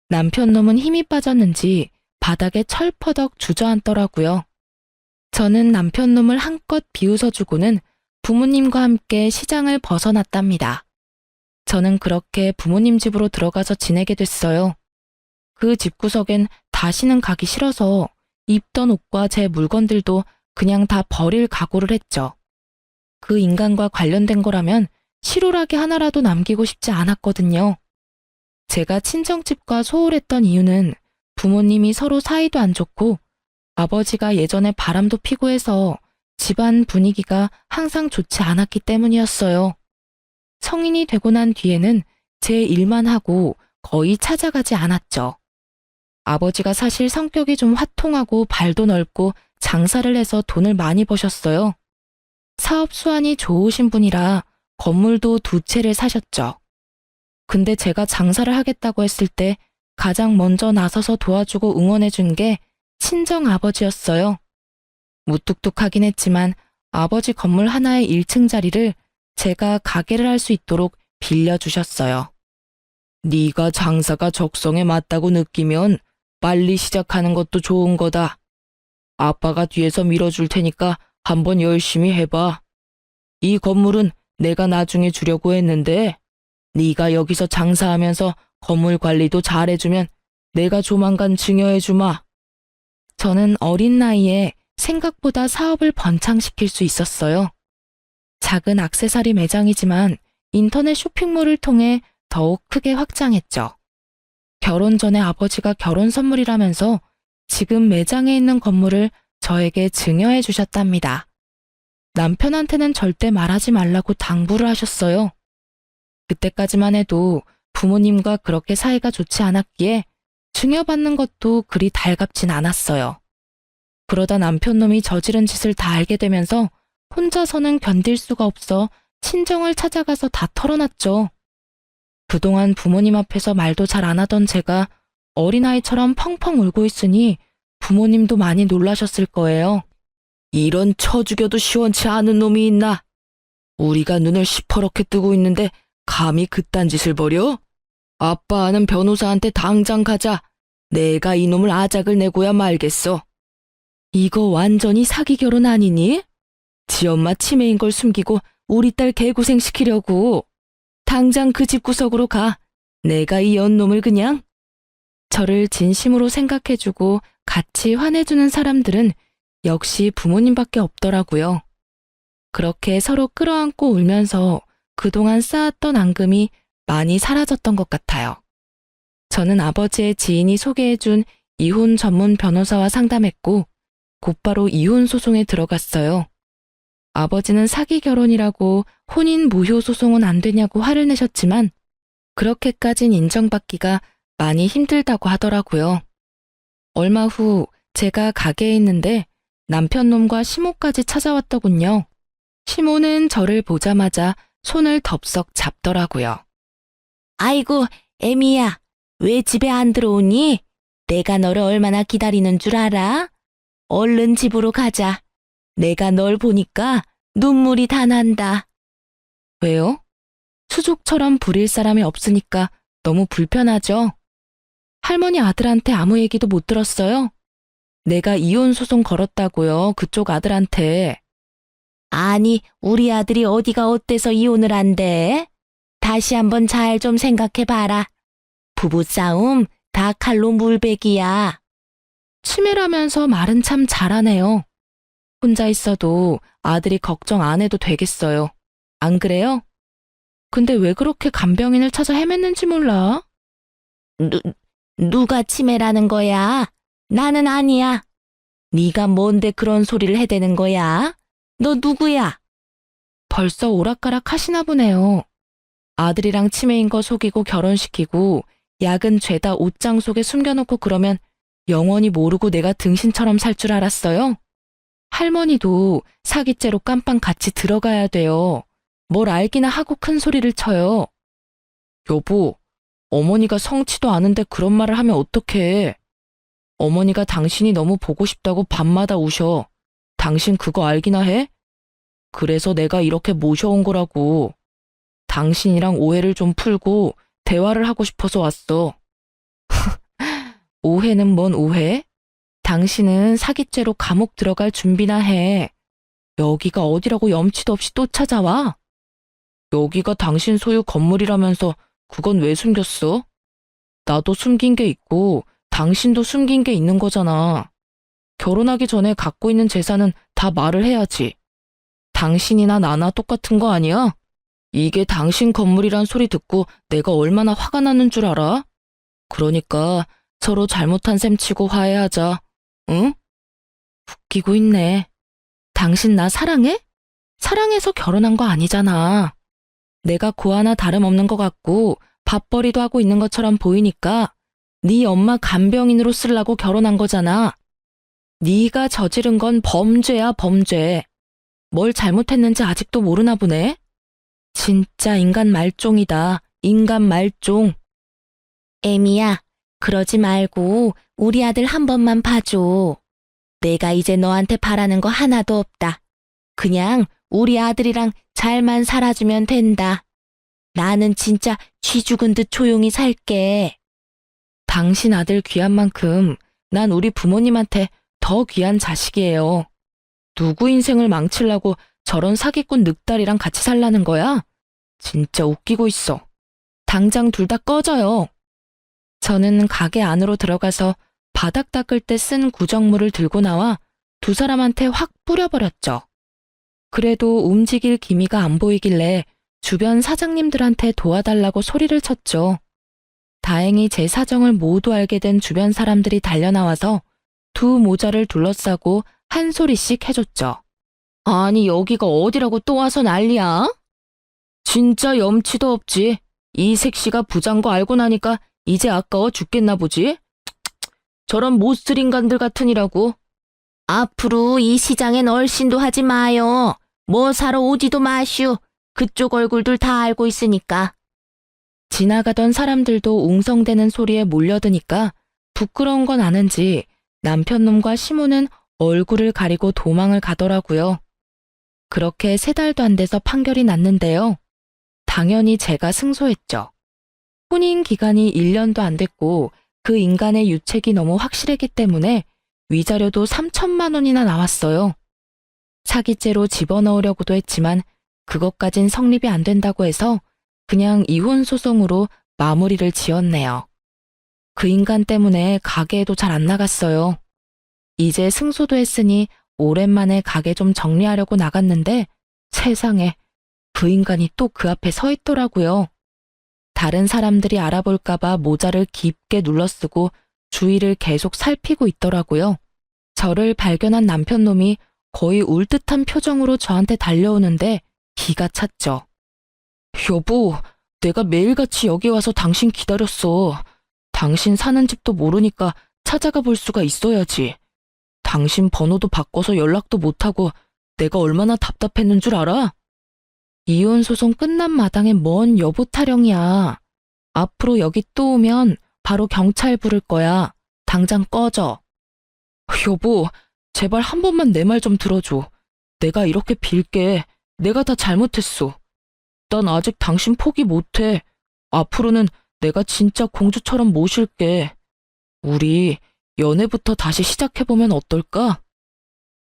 남편 놈은 힘이 빠졌는지 바닥에 철퍼덕 주저앉더라고요. 저는 남편 놈을 한껏 비웃어주고는 부모님과 함께 시장을 벗어났답니다. 저는 그렇게 부모님 집으로 들어가서 지내게 됐어요. 그 집구석엔 다시는 가기 싫어서 입던 옷과 제 물건들도 그냥 다 버릴 각오를 했죠. 그 인간과 관련된 거라면 실오라기 하나라도 남기고 싶지 않았거든요. 제가 친정집과 소홀했던 이유는 부모님이 서로 사이도 안 좋고 아버지가 예전에 바람도 피고 해서 집안 분위기가 항상 좋지 않았기 때문이었어요. 성인이 되고 난 뒤에는 제 일만 하고 거의 찾아가지 않았죠. 아버지가 사실 성격이 좀 화통하고 발도 넓고 장사를 해서 돈을 많이 버셨어요. 사업 수완이 좋으신 분이라 건물도 2채를 사셨죠. 근데 제가 장사를 하겠다고 했을 때 가장 먼저 나서서 도와주고 응원해준 게 친정 아버지였어요. 무뚝뚝하긴 했지만 아버지 건물 하나의 1층 자리를 제가 가게를 할 수 있도록 빌려주셨어요. 네가 장사가 적성에 맞다고 느끼면 빨리 시작하는 것도 좋은 거다. 아빠가 뒤에서 밀어줄 테니까 한번 열심히 해봐. 이 건물은 내가 나중에 주려고 했는데 네가 여기서 장사하면서 건물 관리도 잘해주면 내가 조만간 증여해주마. 저는 어린 나이에 생각보다 사업을 번창시킬 수 있었어요. 작은 액세서리 매장이지만 인터넷 쇼핑몰을 통해 더욱 크게 확장했죠. 결혼 전에 아버지가 결혼 선물이라면서 지금 매장에 있는 건물을 저에게 증여해 주셨답니다. 남편한테는 절대 말하지 말라고 당부를 하셨어요. 그때까지만 해도 부모님과 그렇게 사이가 좋지 않았기에 증여받는 것도 그리 달갑진 않았어요. 그러다 남편놈이 저지른 짓을 다 알게 되면서 혼자서는 견딜 수가 없어 친정을 찾아가서 다 털어놨죠. 그동안 부모님 앞에서 말도 잘 안 하던 제가 어린아이처럼 펑펑 울고 있으니 부모님도 많이 놀라셨을 거예요. 이런 쳐 죽여도 시원치 않은 놈이 있나? 우리가 눈을 시퍼렇게 뜨고 있는데 감히 그딴 짓을 벌여? 아빠 아는 변호사한테 당장 가자. 내가 이놈을 아작을 내고야 말겠어. 이거 완전히 사기 결혼 아니니? 지 엄마 치매인 걸 숨기고 우리 딸 개고생시키려고. 당장 그 집구석으로 가. 내가 이 연놈을 그냥. 저를 진심으로 생각해주고 같이 화내주는 사람들은 역시 부모님밖에 없더라고요. 그렇게 서로 끌어안고 울면서 그동안 쌓았던 앙금이 많이 사라졌던 것 같아요. 저는 아버지의 지인이 소개해준 이혼 전문 변호사와 상담했고 곧바로 이혼 소송에 들어갔어요. 아버지는 사기 결혼이라고 혼인 무효 소송은 안 되냐고 화를 내셨지만 그렇게까진 인정받기가 많이 힘들다고 하더라고요. 얼마 후 제가 가게에 있는데 남편놈과 시모까지 찾아왔더군요. 시모는 저를 보자마자 손을 덥석 잡더라고요. 아이고, 애미야, 왜 집에 안 들어오니? 내가 너를 얼마나 기다리는 줄 알아? 얼른 집으로 가자. 내가 널 보니까 눈물이 다 난다. 왜요? 수족처럼 부릴 사람이 없으니까 너무 불편하죠? 할머니 아들한테 아무 얘기도 못 들었어요? 내가 이혼 소송 걸었다고요, 그쪽 아들한테. 아니, 우리 아들이 어디가 어때서 이혼을 한대? 다시 한번 잘 좀 생각해봐라. 부부싸움 다 칼로 물베기야. 치매라면서 말은 참 잘하네요. 혼자 있어도 아들이 걱정 안 해도 되겠어요. 안 그래요? 근데 왜 그렇게 간병인을 찾아 헤맸는지 몰라? 누가 치매라는 거야? 나는 아니야. 네가 뭔데 그런 소리를 해대는 거야? 너 누구야? 벌써 오락가락 하시나 보네요. 아들이랑 치매인 거 속이고 결혼시키고 약은 죄다 옷장 속에 숨겨놓고 그러면 영원히 모르고 내가 등신처럼 살 줄 알았어요? 할머니도 사기죄로 깜빵 같이 들어가야 돼요. 뭘 알기나 하고 큰 소리를 쳐요. 여보, 어머니가 성치도 않은데 그런 말을 하면 어떡해. 어머니가 당신이 너무 보고 싶다고 밤마다 우셔. 당신 그거 알기나 해? 그래서 내가 이렇게 모셔온 거라고. 당신이랑 오해를 좀 풀고 대화를 하고 싶어서 왔어. 오해는 뭔 오해? 당신은 사기죄로 감옥 들어갈 준비나 해. 여기가 어디라고 염치도 없이 또 찾아와? 여기가 당신 소유 건물이라면서 그건 왜 숨겼어? 나도 숨긴 게 있고 당신도 숨긴 게 있는 거잖아. 결혼하기 전에 갖고 있는 재산은 다 말을 해야지. 당신이나 나나 똑같은 거 아니야? 이게 당신 건물이란 소리 듣고 내가 얼마나 화가 나는 줄 알아? 그러니까 서로 잘못한 셈 치고 화해하자. 응? 웃기고 있네. 당신 나 사랑해? 사랑해서 결혼한 거 아니잖아. 내가 고 하나 다름없는 것 같고 밥벌이도 하고 있는 것처럼 보이니까 네 엄마 간병인으로 쓰려고 결혼한 거잖아. 네가 저지른 건 범죄야, 범죄. 뭘 잘못했는지 아직도 모르나 보네. 진짜 인간 말종이다. 인간 말종. 애미야, 그러지 말고 우리 아들 한 번만 봐줘. 내가 이제 너한테 바라는 거 하나도 없다. 그냥 우리 아들이랑 잘만 살아주면 된다. 나는 진짜 쥐 죽은 듯 조용히 살게. 당신 아들 귀한 만큼 난 우리 부모님한테 더 귀한 자식이에요. 누구 인생을 망치려고 저런 사기꾼 늑다리랑 같이 살라는 거야? 진짜 웃기고 있어. 당장 둘 다 꺼져요. 저는 가게 안으로 들어가서 바닥 닦을 때 쓴 구정물을 들고 나와 두 사람한테 확 뿌려버렸죠. 그래도 움직일 기미가 안 보이길래 주변 사장님들한테 도와달라고 소리를 쳤죠. 다행히 제 사정을 모두 알게 된 주변 사람들이 달려나와서 두 모자를 둘러싸고 한 소리씩 해줬죠. 아니 여기가 어디라고 또 와서 난리야? 진짜 염치도 없지. 이 색시가 부자인 거 알고 나니까 이제 아까워 죽겠나 보지? 저런 못쓸 인간들 같으니라고. 앞으로 이 시장엔 얼씬도 하지 마요. 뭐 사러 오지도 마슈. 그쪽 얼굴들 다 알고 있으니까. 지나가던 사람들도 웅성대는 소리에 몰려드니까 부끄러운 건 아는지 남편놈과 시모는 얼굴을 가리고 도망을 가더라고요. 그렇게 3달도 안 돼서 판결이 났는데요. 당연히 제가 승소했죠. 혼인 기간이 1년도 안 됐고 그 인간의 유책이 너무 확실했기 때문에 위자료도 3천만 원이나 나왔어요. 사기죄로 집어넣으려고도 했지만 그것까진 성립이 안 된다고 해서 그냥 이혼 소송으로 마무리를 지었네요. 그 인간 때문에 가게에도 잘 안 나갔어요. 이제 승소도 했으니 오랜만에 가게 좀 정리하려고 나갔는데 세상에 그 인간이 또 그 앞에 서 있더라고요. 다른 사람들이 알아볼까봐 모자를 깊게 눌러쓰고 주위를 계속 살피고 있더라고요. 저를 발견한 남편놈이 거의 울 듯한 표정으로 저한테 달려오는데 기가 찼죠. 여보, 내가 매일같이 여기 와서 당신 기다렸어. 당신 사는 집도 모르니까 찾아가 볼 수가 있어야지. 당신 번호도 바꿔서 연락도 못하고 내가 얼마나 답답했는 줄 알아? 이혼 소송 끝난 마당에 뭔 여보 타령이야. 앞으로 여기 또 오면 바로 경찰 부를 거야. 당장 꺼져. 여보, 제발 한 번만 내 말 좀 들어줘. 내가 이렇게 빌게. 내가 다 잘못했어. 난 아직 당신 포기 못해. 앞으로는 내가 진짜 공주처럼 모실게. 우리 연애부터 다시 시작해보면 어떨까?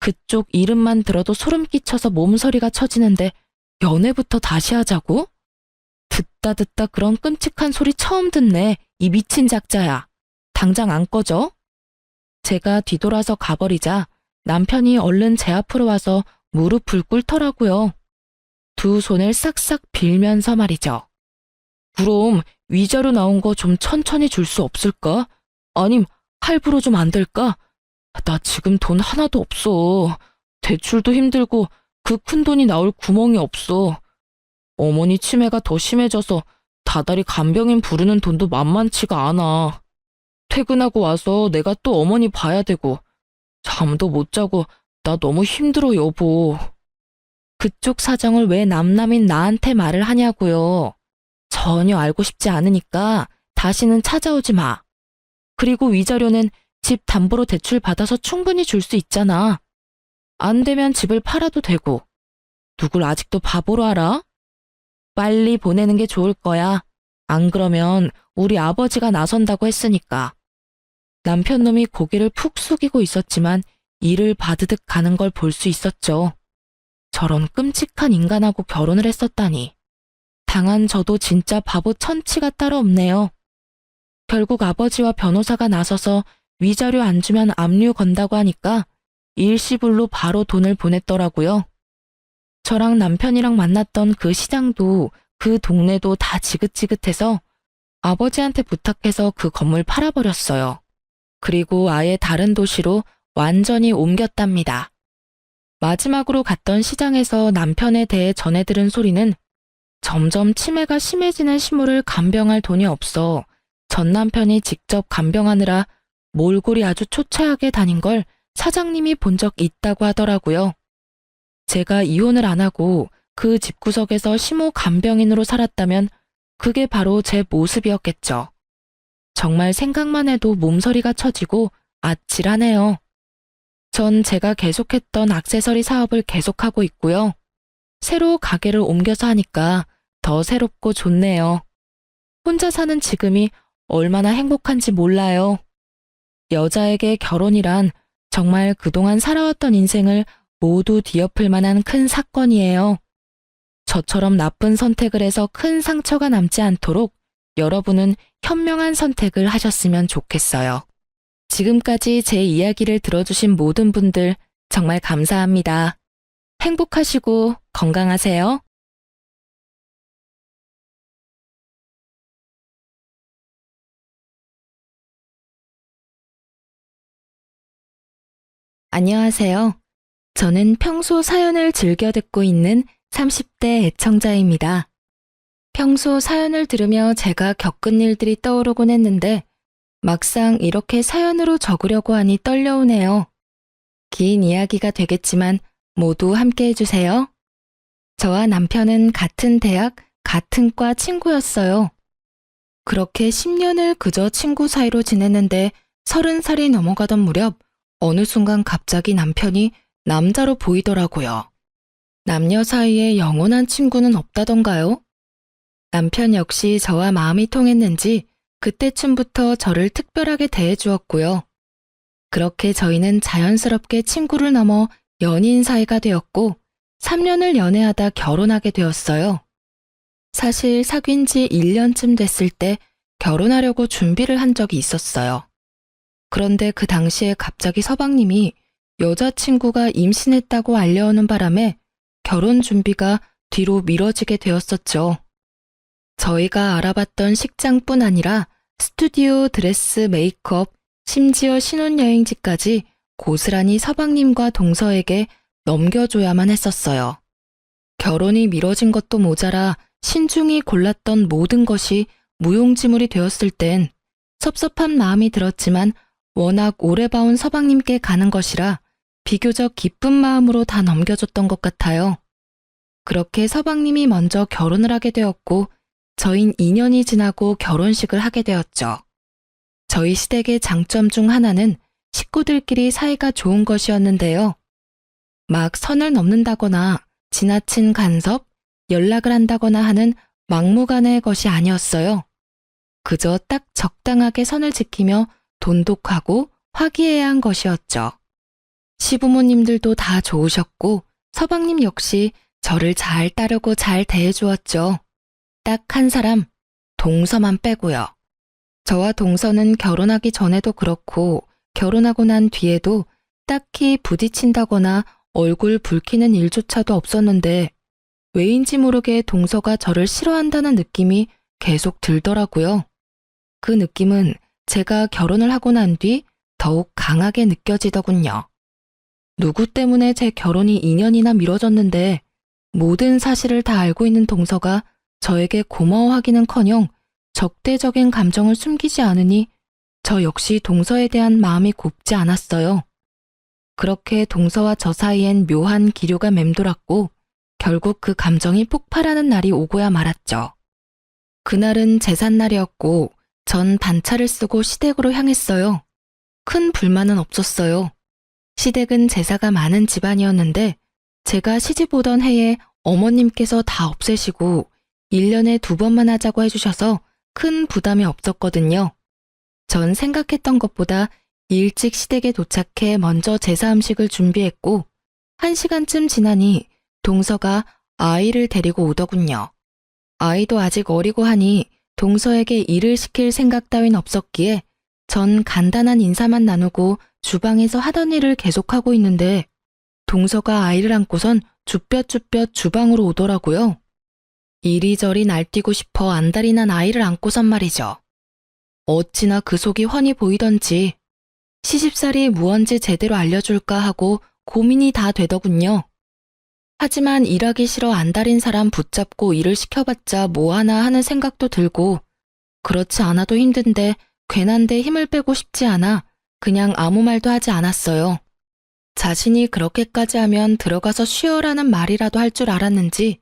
그쪽 이름만 들어도 소름 끼쳐서 몸서리가 쳐지는데 연애부터 다시 하자고? 듣다 듣다 그런 끔찍한 소리 처음 듣네. 이 미친 작자야. 당장 안 꺼져? 제가 뒤돌아서 가버리자 남편이 얼른 제 앞으로 와서 무릎을 꿇더라고요. 두 손을 싹싹 빌면서 말이죠. 그럼 위자료 나온 거 좀 천천히 줄 수 없을까? 아님 할부로 좀 안 될까? 나 지금 돈 하나도 없어. 대출도 힘들고 그 큰 돈이 나올 구멍이 없어. 어머니 치매가 더 심해져서 다달이 간병인 부르는 돈도 만만치가 않아. 퇴근하고 와서 내가 또 어머니 봐야 되고 잠도 못 자고 나 너무 힘들어 여보. 그쪽 사정을 왜 남남인 나한테 말을 하냐고요. 전혀 알고 싶지 않으니까 다시는 찾아오지 마. 그리고 위자료는 집 담보로 대출 받아서 충분히 줄 수 있잖아. 안 되면 집을 팔아도 되고. 누굴 아직도 바보로 알아? 빨리 보내는 게 좋을 거야. 안 그러면 우리 아버지가 나선다고 했으니까. 남편놈이 고개를 푹 숙이고 있었지만 이를 바드득 가는 걸 볼 수 있었죠. 저런 끔찍한 인간하고 결혼을 했었다니. 당한 저도 진짜 바보 천치가 따로 없네요. 결국 아버지와 변호사가 나서서 위자료 안 주면 압류 건다고 하니까 일시불로 바로 돈을 보냈더라고요. 저랑 남편이랑 만났던 그 시장도 그 동네도 다 지긋지긋해서 아버지한테 부탁해서 그 건물 팔아버렸어요. 그리고 아예 다른 도시로 완전히 옮겼답니다. 마지막으로 갔던 시장에서 남편에 대해 전해 들은 소리는 점점 치매가 심해지는 시모를 간병할 돈이 없어 전 남편이 직접 간병하느라 몰골이 아주 초췌하게 다닌 걸 사장님이 본 적 있다고 하더라고요. 제가 이혼을 안 하고 그 집구석에서 시모 간병인으로 살았다면 그게 바로 제 모습이었겠죠. 정말 생각만 해도 몸서리가 쳐지고 아찔하네요. 전 제가 계속했던 액세서리 사업을 계속하고 있고요. 새로 가게를 옮겨서 하니까 더 새롭고 좋네요. 혼자 사는 지금이 얼마나 행복한지 몰라요. 여자에게 결혼이란 정말 그동안 살아왔던 인생을 모두 뒤엎을 만한 큰 사건이에요. 저처럼 나쁜 선택을 해서 큰 상처가 남지 않도록 여러분은 현명한 선택을 하셨으면 좋겠어요. 지금까지 제 이야기를 들어주신 모든 분들 정말 감사합니다. 행복하시고 건강하세요. 안녕하세요. 저는 평소 사연을 즐겨 듣고 있는 30대 애청자입니다. 평소 사연을 들으며 제가 겪은 일들이 떠오르곤 했는데 막상 이렇게 사연으로 적으려고 하니 떨려오네요. 긴 이야기가 되겠지만 모두 함께 해주세요. 저와 남편은 같은 대학, 같은 과 친구였어요. 그렇게 10년을 그저 친구 사이로 지냈는데 30살이 넘어가던 무렵 어느 순간 갑자기 남편이 남자로 보이더라고요. 남녀 사이에 영원한 친구는 없다던가요? 남편 역시 저와 마음이 통했는지 그때쯤부터 저를 특별하게 대해주었고요. 그렇게 저희는 자연스럽게 친구를 넘어 연인 사이가 되었고 3년을 연애하다 결혼하게 되었어요. 사실 사귄 지 1년쯤 됐을 때 결혼하려고 준비를 한 적이 있었어요. 그런데 그 당시에 갑자기 서방님이 여자친구가 임신했다고 알려오는 바람에 결혼 준비가 뒤로 미뤄지게 되었었죠. 저희가 알아봤던 식장뿐 아니라 스튜디오, 드레스, 메이크업, 심지어 신혼여행지까지 고스란히 서방님과 동서에게 넘겨줘야만 했었어요. 결혼이 미뤄진 것도 모자라 신중히 골랐던 모든 것이 무용지물이 되었을 땐 섭섭한 마음이 들었지만 워낙 오래 봐온 서방님께 가는 것이라 비교적 기쁜 마음으로 다 넘겨줬던 것 같아요. 그렇게 서방님이 먼저 결혼을 하게 되었고 저흰 2년이 지나고 결혼식을 하게 되었죠. 저희 시댁의 장점 중 하나는 식구들끼리 사이가 좋은 것이었는데요. 막 선을 넘는다거나 지나친 간섭, 연락을 한다거나 하는 막무가내의 것이 아니었어요. 그저 딱 적당하게 선을 지키며 돈독하고 화기애애한 것이었죠. 시부모님들도 다 좋으셨고 서방님 역시 저를 잘 따르고 잘 대해주었죠. 딱 한 사람, 동서만 빼고요. 저와 동서는 결혼하기 전에도 그렇고 결혼하고 난 뒤에도 딱히 부딪힌다거나 얼굴 붉히는 일조차도 없었는데 왜인지 모르게 동서가 저를 싫어한다는 느낌이 계속 들더라고요. 그 느낌은 제가 결혼을 하고 난 뒤 더욱 강하게 느껴지더군요. 누구 때문에 제 결혼이 2년이나 미뤄졌는데 모든 사실을 다 알고 있는 동서가 저에게 고마워하기는커녕 적대적인 감정을 숨기지 않으니 저 역시 동서에 대한 마음이 곱지 않았어요. 그렇게 동서와 저 사이엔 묘한 기류가 맴돌았고 결국 그 감정이 폭발하는 날이 오고야 말았죠. 그날은 제삿날이었고 전 반차를 쓰고 시댁으로 향했어요. 큰 불만은 없었어요. 시댁은 제사가 많은 집안이었는데 제가 시집 오던 해에 어머님께서 다 없애시고 1년에 2번만 하자고 해주셔서 큰 부담이 없었거든요. 전 생각했던 것보다 일찍 시댁에 도착해 먼저 제사 음식을 준비했고 1시간쯤 지나니 동서가 아이를 데리고 오더군요. 아이도 아직 어리고 하니 동서에게 일을 시킬 생각 따윈 없었기에 전 간단한 인사만 나누고 주방에서 하던 일을 계속하고 있는데 동서가 아이를 안고선 쭈뼛쭈뼛 주방으로 오더라고요. 이리저리 날뛰고 싶어 안달이 난 아이를 안고선 말이죠. 어찌나 그 속이 훤히 보이던지 시집살이 무언지 제대로 알려줄까 하고 고민이 다 되더군요. 하지만 일하기 싫어 안달인 사람 붙잡고 일을 시켜봤자 뭐하나 하는 생각도 들고 그렇지 않아도 힘든데 괜한데 힘을 빼고 싶지 않아 그냥 아무 말도 하지 않았어요. 자신이 그렇게까지 하면 들어가서 쉬어라는 말이라도 할 줄 알았는지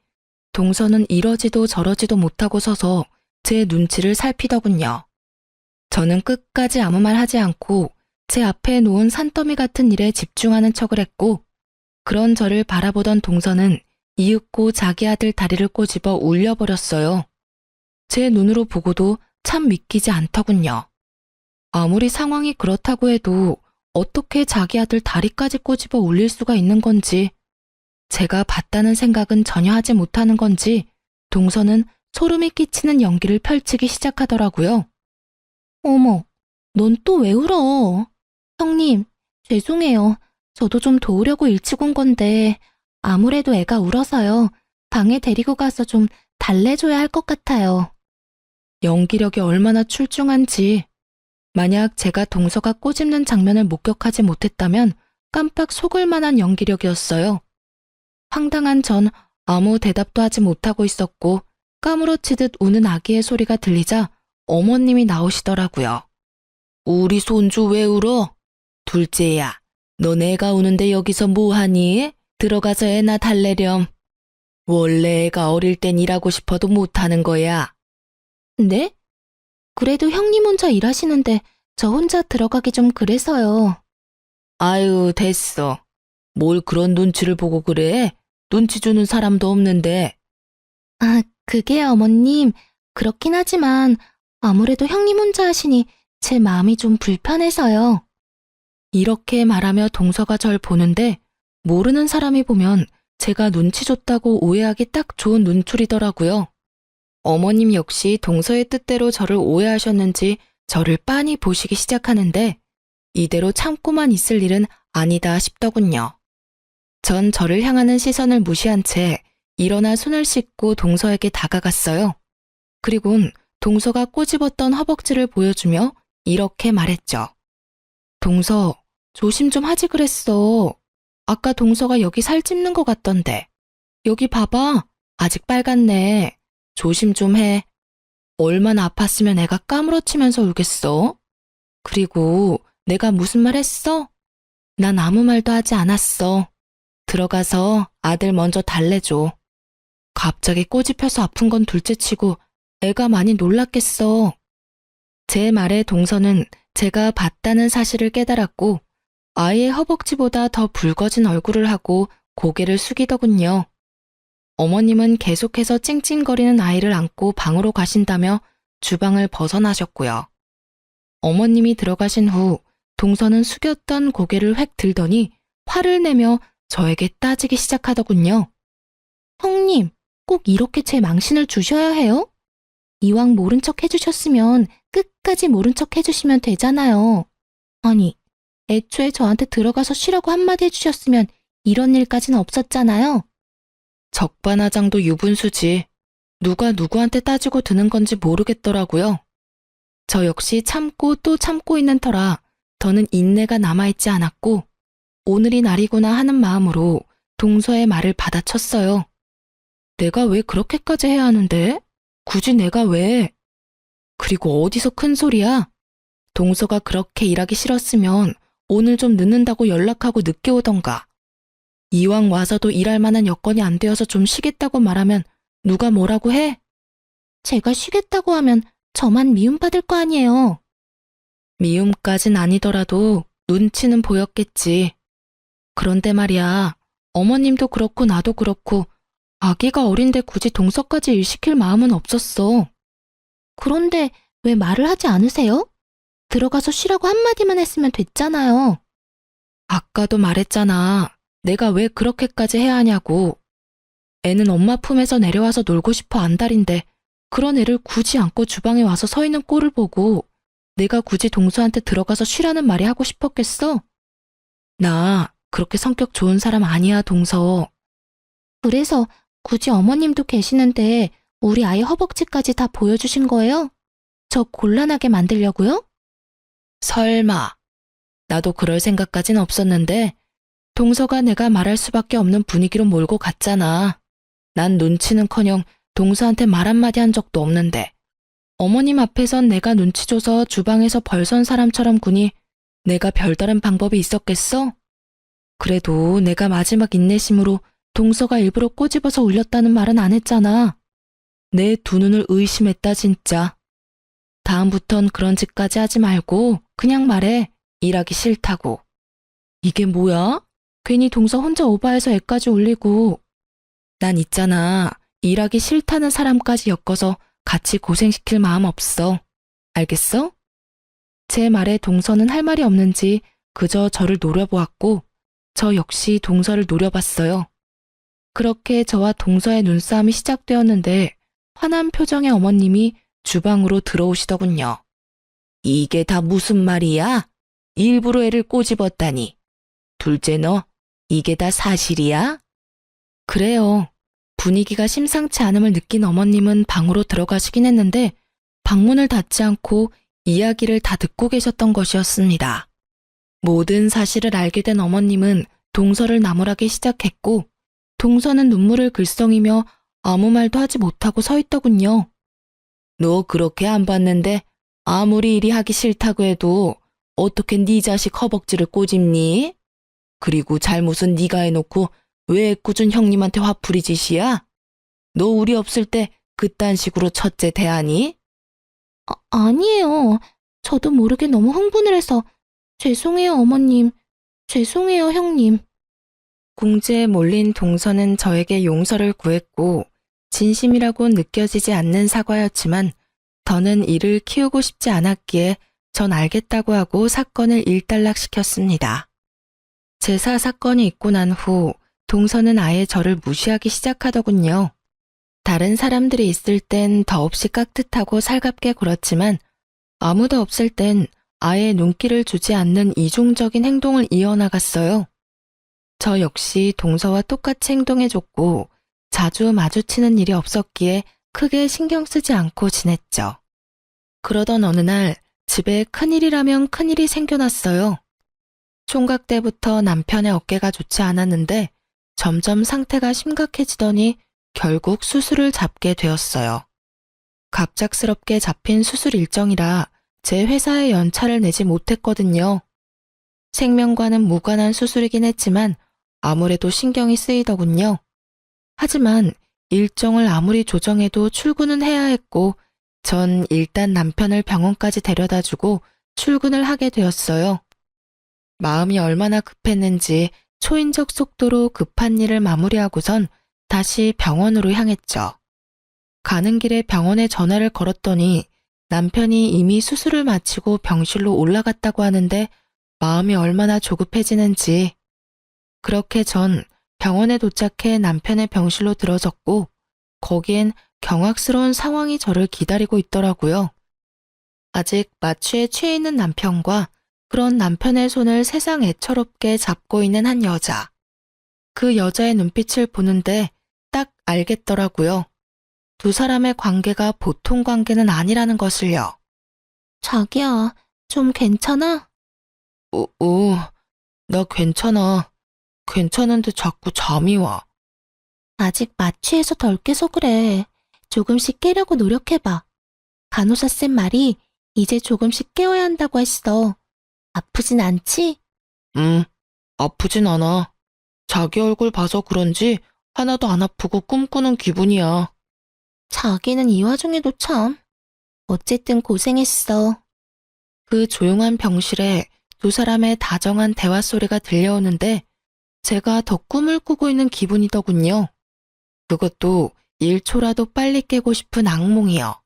동서는 이러지도 저러지도 못하고 서서 제 눈치를 살피더군요. 저는 끝까지 아무 말 하지 않고 제 앞에 놓은 산더미 같은 일에 집중하는 척을 했고 그런 저를 바라보던 동서는 이윽고 자기 아들 다리를 꼬집어 울려버렸어요. 제 눈으로 보고도 참 믿기지 않더군요. 아무리 상황이 그렇다고 해도 어떻게 자기 아들 다리까지 꼬집어 울릴 수가 있는 건지 제가 봤다는 생각은 전혀 하지 못하는 건지 동서는 소름이 끼치는 연기를 펼치기 시작하더라고요. 어머, 넌 또 왜 울어? 형님, 죄송해요. 저도 좀 도우려고 일찍 온 건데 아무래도 애가 울어서요. 방에 데리고 가서 좀 달래줘야 할 것 같아요. 연기력이 얼마나 출중한지. 만약 제가 동서가 꼬집는 장면을 목격하지 못했다면 깜빡 속을 만한 연기력이었어요. 황당한 전 아무 대답도 하지 못하고 있었고 까무러치듯 우는 아기의 소리가 들리자 어머님이 나오시더라고요. 우리 손주 왜 울어? 둘째야, 너 내가 우는데 여기서 뭐하니? 들어가서 애나 달래렴. 원래 애가 어릴 땐 일하고 싶어도 못하는 거야. 네? 그래도 형님 혼자 일하시는데 저 혼자 들어가기 좀 그래서요. 아유, 됐어. 뭘 그런 눈치를 보고 그래? 눈치 주는 사람도 없는데. 아, 그게 어머님, 그렇긴 하지만 아무래도 형님 혼자 하시니 제 마음이 좀 불편해서요. 이렇게 말하며 동서가 절 보는데 모르는 사람이 보면 제가 눈치 줬다고 오해하기 딱 좋은 눈초리더라고요. 어머님 역시 동서의 뜻대로 저를 오해하셨는지 저를 빤히 보시기 시작하는데 이대로 참고만 있을 일은 아니다 싶더군요. 전 저를 향하는 시선을 무시한 채 일어나 손을 씻고 동서에게 다가갔어요. 그리곤 동서가 꼬집었던 허벅지를 보여주며 이렇게 말했죠. 동서, 조심 좀 하지 그랬어. 아까 동서가 여기 살 찝는 것 같던데. 여기 봐봐. 아직 빨갛네. 조심 좀 해. 얼마나 아팠으면 애가 까무러치면서 울겠어? 그리고 내가 무슨 말 했어? 난 아무 말도 하지 않았어. 들어가서 아들 먼저 달래줘. 갑자기 꼬집혀서 아픈 건 둘째치고 애가 많이 놀랐겠어. 제 말에 동서는 제가 봤다는 사실을 깨달았고 아이의 허벅지보다 더 붉어진 얼굴을 하고 고개를 숙이더군요. 어머님은 계속해서 찡찡거리는 아이를 안고 방으로 가신다며 주방을 벗어나셨고요. 어머님이 들어가신 후 동서는 숙였던 고개를 획 들더니 화를 내며 저에게 따지기 시작하더군요. 형님, 꼭 이렇게 제 망신을 주셔야 해요? 이왕 모른 척 해주셨으면 끝까지 모른 척 해주시면 되잖아요. 아니, 애초에 저한테 들어가서 쉬라고 한마디 해주셨으면 이런 일까지는 없었잖아요. 적반하장도 유분수지. 누가 누구한테 따지고 드는 건지 모르겠더라고요. 저 역시 참고 또 참고 있는 터라 더는 인내가 남아있지 않았고 오늘이 날이구나 하는 마음으로 동서의 말을 받아쳤어요. 내가 왜 그렇게까지 해야 하는데? 굳이 내가 왜? 그리고 어디서 큰 소리야? 동서가 그렇게 일하기 싫었으면 오늘 좀 늦는다고 연락하고 늦게 오던가. 이왕 와서도 일할 만한 여건이 안 되어서 좀 쉬겠다고 말하면 누가 뭐라고 해? 제가 쉬겠다고 하면 저만 미움받을 거 아니에요. 미움까진 아니더라도 눈치는 보였겠지. 그런데 말이야, 어머님도 그렇고 나도 그렇고 아기가 어린데 굳이 동서까지 일 시킬 마음은 없었어. 그런데 왜 말을 하지 않으세요? 들어가서 쉬라고 한마디만 했으면 됐잖아요. 아까도 말했잖아. 내가 왜 그렇게까지 해야 하냐고. 애는 엄마 품에서 내려와서 놀고 싶어 안달인데 그런 애를 굳이 안고 주방에 와서 서 있는 꼴을 보고 내가 굳이 동서한테 들어가서 쉬라는 말이 하고 싶었겠어? 나 그렇게 성격 좋은 사람 아니야, 동서. 그래서 굳이 어머님도 계시는데 우리 아이 허벅지까지 다 보여주신 거예요? 저 곤란하게 만들려고요? 설마. 나도 그럴 생각까진 없었는데 동서가 내가 말할 수밖에 없는 분위기로 몰고 갔잖아. 난 눈치는커녕 동서한테 말 한마디 한 적도 없는데 어머님 앞에선 내가 눈치 줘서 주방에서 벌선 사람처럼 구니 내가 별다른 방법이 있었겠어? 그래도 내가 마지막 인내심으로 동서가 일부러 꼬집어서 울렸다는 말은 안 했잖아. 내 두 눈을 의심했다 진짜. 다음부턴 그런 짓까지 하지 말고 그냥 말해. 일하기 싫다고. 이게 뭐야? 괜히 동서 혼자 오바해서 애까지 울리고. 난 있잖아. 일하기 싫다는 사람까지 엮어서 같이 고생시킬 마음 없어. 알겠어? 제 말에 동서는 할 말이 없는지 그저 저를 노려보았고 저 역시 동서를 노려봤어요. 그렇게 저와 동서의 눈싸움이 시작되었는데 화난 표정의 어머님이 주방으로 들어오시더군요. 이게 다 무슨 말이야? 일부러 애를 꼬집었다니. 둘째 너, 이게 다 사실이야? 그래요. 분위기가 심상치 않음을 느낀 어머님은 방으로 들어가시긴 했는데 방문을 닫지 않고 이야기를 다 듣고 계셨던 것이었습니다. 모든 사실을 알게 된 어머님은 동서를 나무라기 시작했고 동서는 눈물을 글썽이며 아무 말도 하지 못하고 서 있더군요. 너 그렇게 안 봤는데 아무리 일이 하기 싫다고 해도 어떻게 네 자식 허벅지를 꼬집니? 그리고 잘못은 네가 해놓고 왜 꾸준 형님한테 화풀이 짓이야? 너 우리 없을 때 그딴 식으로 첫째 대하니? 아니에요. 저도 모르게 너무 흥분을 해서 죄송해요, 어머님. 죄송해요, 형님. 궁지에 몰린 동서는 저에게 용서를 구했고 진심이라고 느껴지지 않는 사과였지만 더는 이를 키우고 싶지 않았기에 전 알겠다고 하고 사건을 일단락시켰습니다. 제사 사건이 있고 난 후 동서는 아예 저를 무시하기 시작하더군요. 다른 사람들이 있을 땐 더없이 깍듯하고 살갑게 굴었지만 아무도 없을 땐 아예 눈길을 주지 않는 이중적인 행동을 이어나갔어요. 저 역시 동서와 똑같이 행동해줬고 자주 마주치는 일이 없었기에 크게 신경 쓰지 않고 지냈죠. 그러던 어느 날 집에 큰일이라면 큰일이 생겨났어요. 총각 때부터 남편의 어깨가 좋지 않았는데 점점 상태가 심각해지더니 결국 수술을 잡게 되었어요. 갑작스럽게 잡힌 수술 일정이라 제 회사에 연차를 내지 못했거든요. 생명과는 무관한 수술이긴 했지만 아무래도 신경이 쓰이더군요. 하지만 일정을 아무리 조정해도 출근은 해야 했고 전 일단 남편을 병원까지 데려다주고 출근을 하게 되었어요. 마음이 얼마나 급했는지 초인적 속도로 급한 일을 마무리하고선 다시 병원으로 향했죠. 가는 길에 병원에 전화를 걸었더니 남편이 이미 수술을 마치고 병실로 올라갔다고 하는데 마음이 얼마나 조급해지는지. 그렇게 전 병원에 도착해 남편의 병실로 들어섰고 거기엔 경악스러운 상황이 저를 기다리고 있더라고요. 아직 마취에 취해 있는 남편과 그런 남편의 손을 세상 애처롭게 잡고 있는 한 여자. 그 여자의 눈빛을 보는데 딱 알겠더라고요. 두 사람의 관계가 보통 관계는 아니라는 것을요. 자기야, 좀 괜찮아? 나 괜찮아. 괜찮은데 자꾸 잠이 와. 아직 마취해서 덜 깨서 그래. 조금씩 깨려고 노력해봐. 간호사쌤 말이 이제 조금씩 깨워야 한다고 했어. 아프진 않지? 아프진 않아. 자기 얼굴 봐서 그런지 하나도 안 아프고 꿈꾸는 기분이야. 자기는 이 와중에도 참. 어쨌든 고생했어. 그 조용한 병실에 두 사람의 다정한 대화 소리가 들려오는데 제가 더 꿈을 꾸고 있는 기분이더군요. 그것도 1초라도 빨리 깨고 싶은 악몽이요.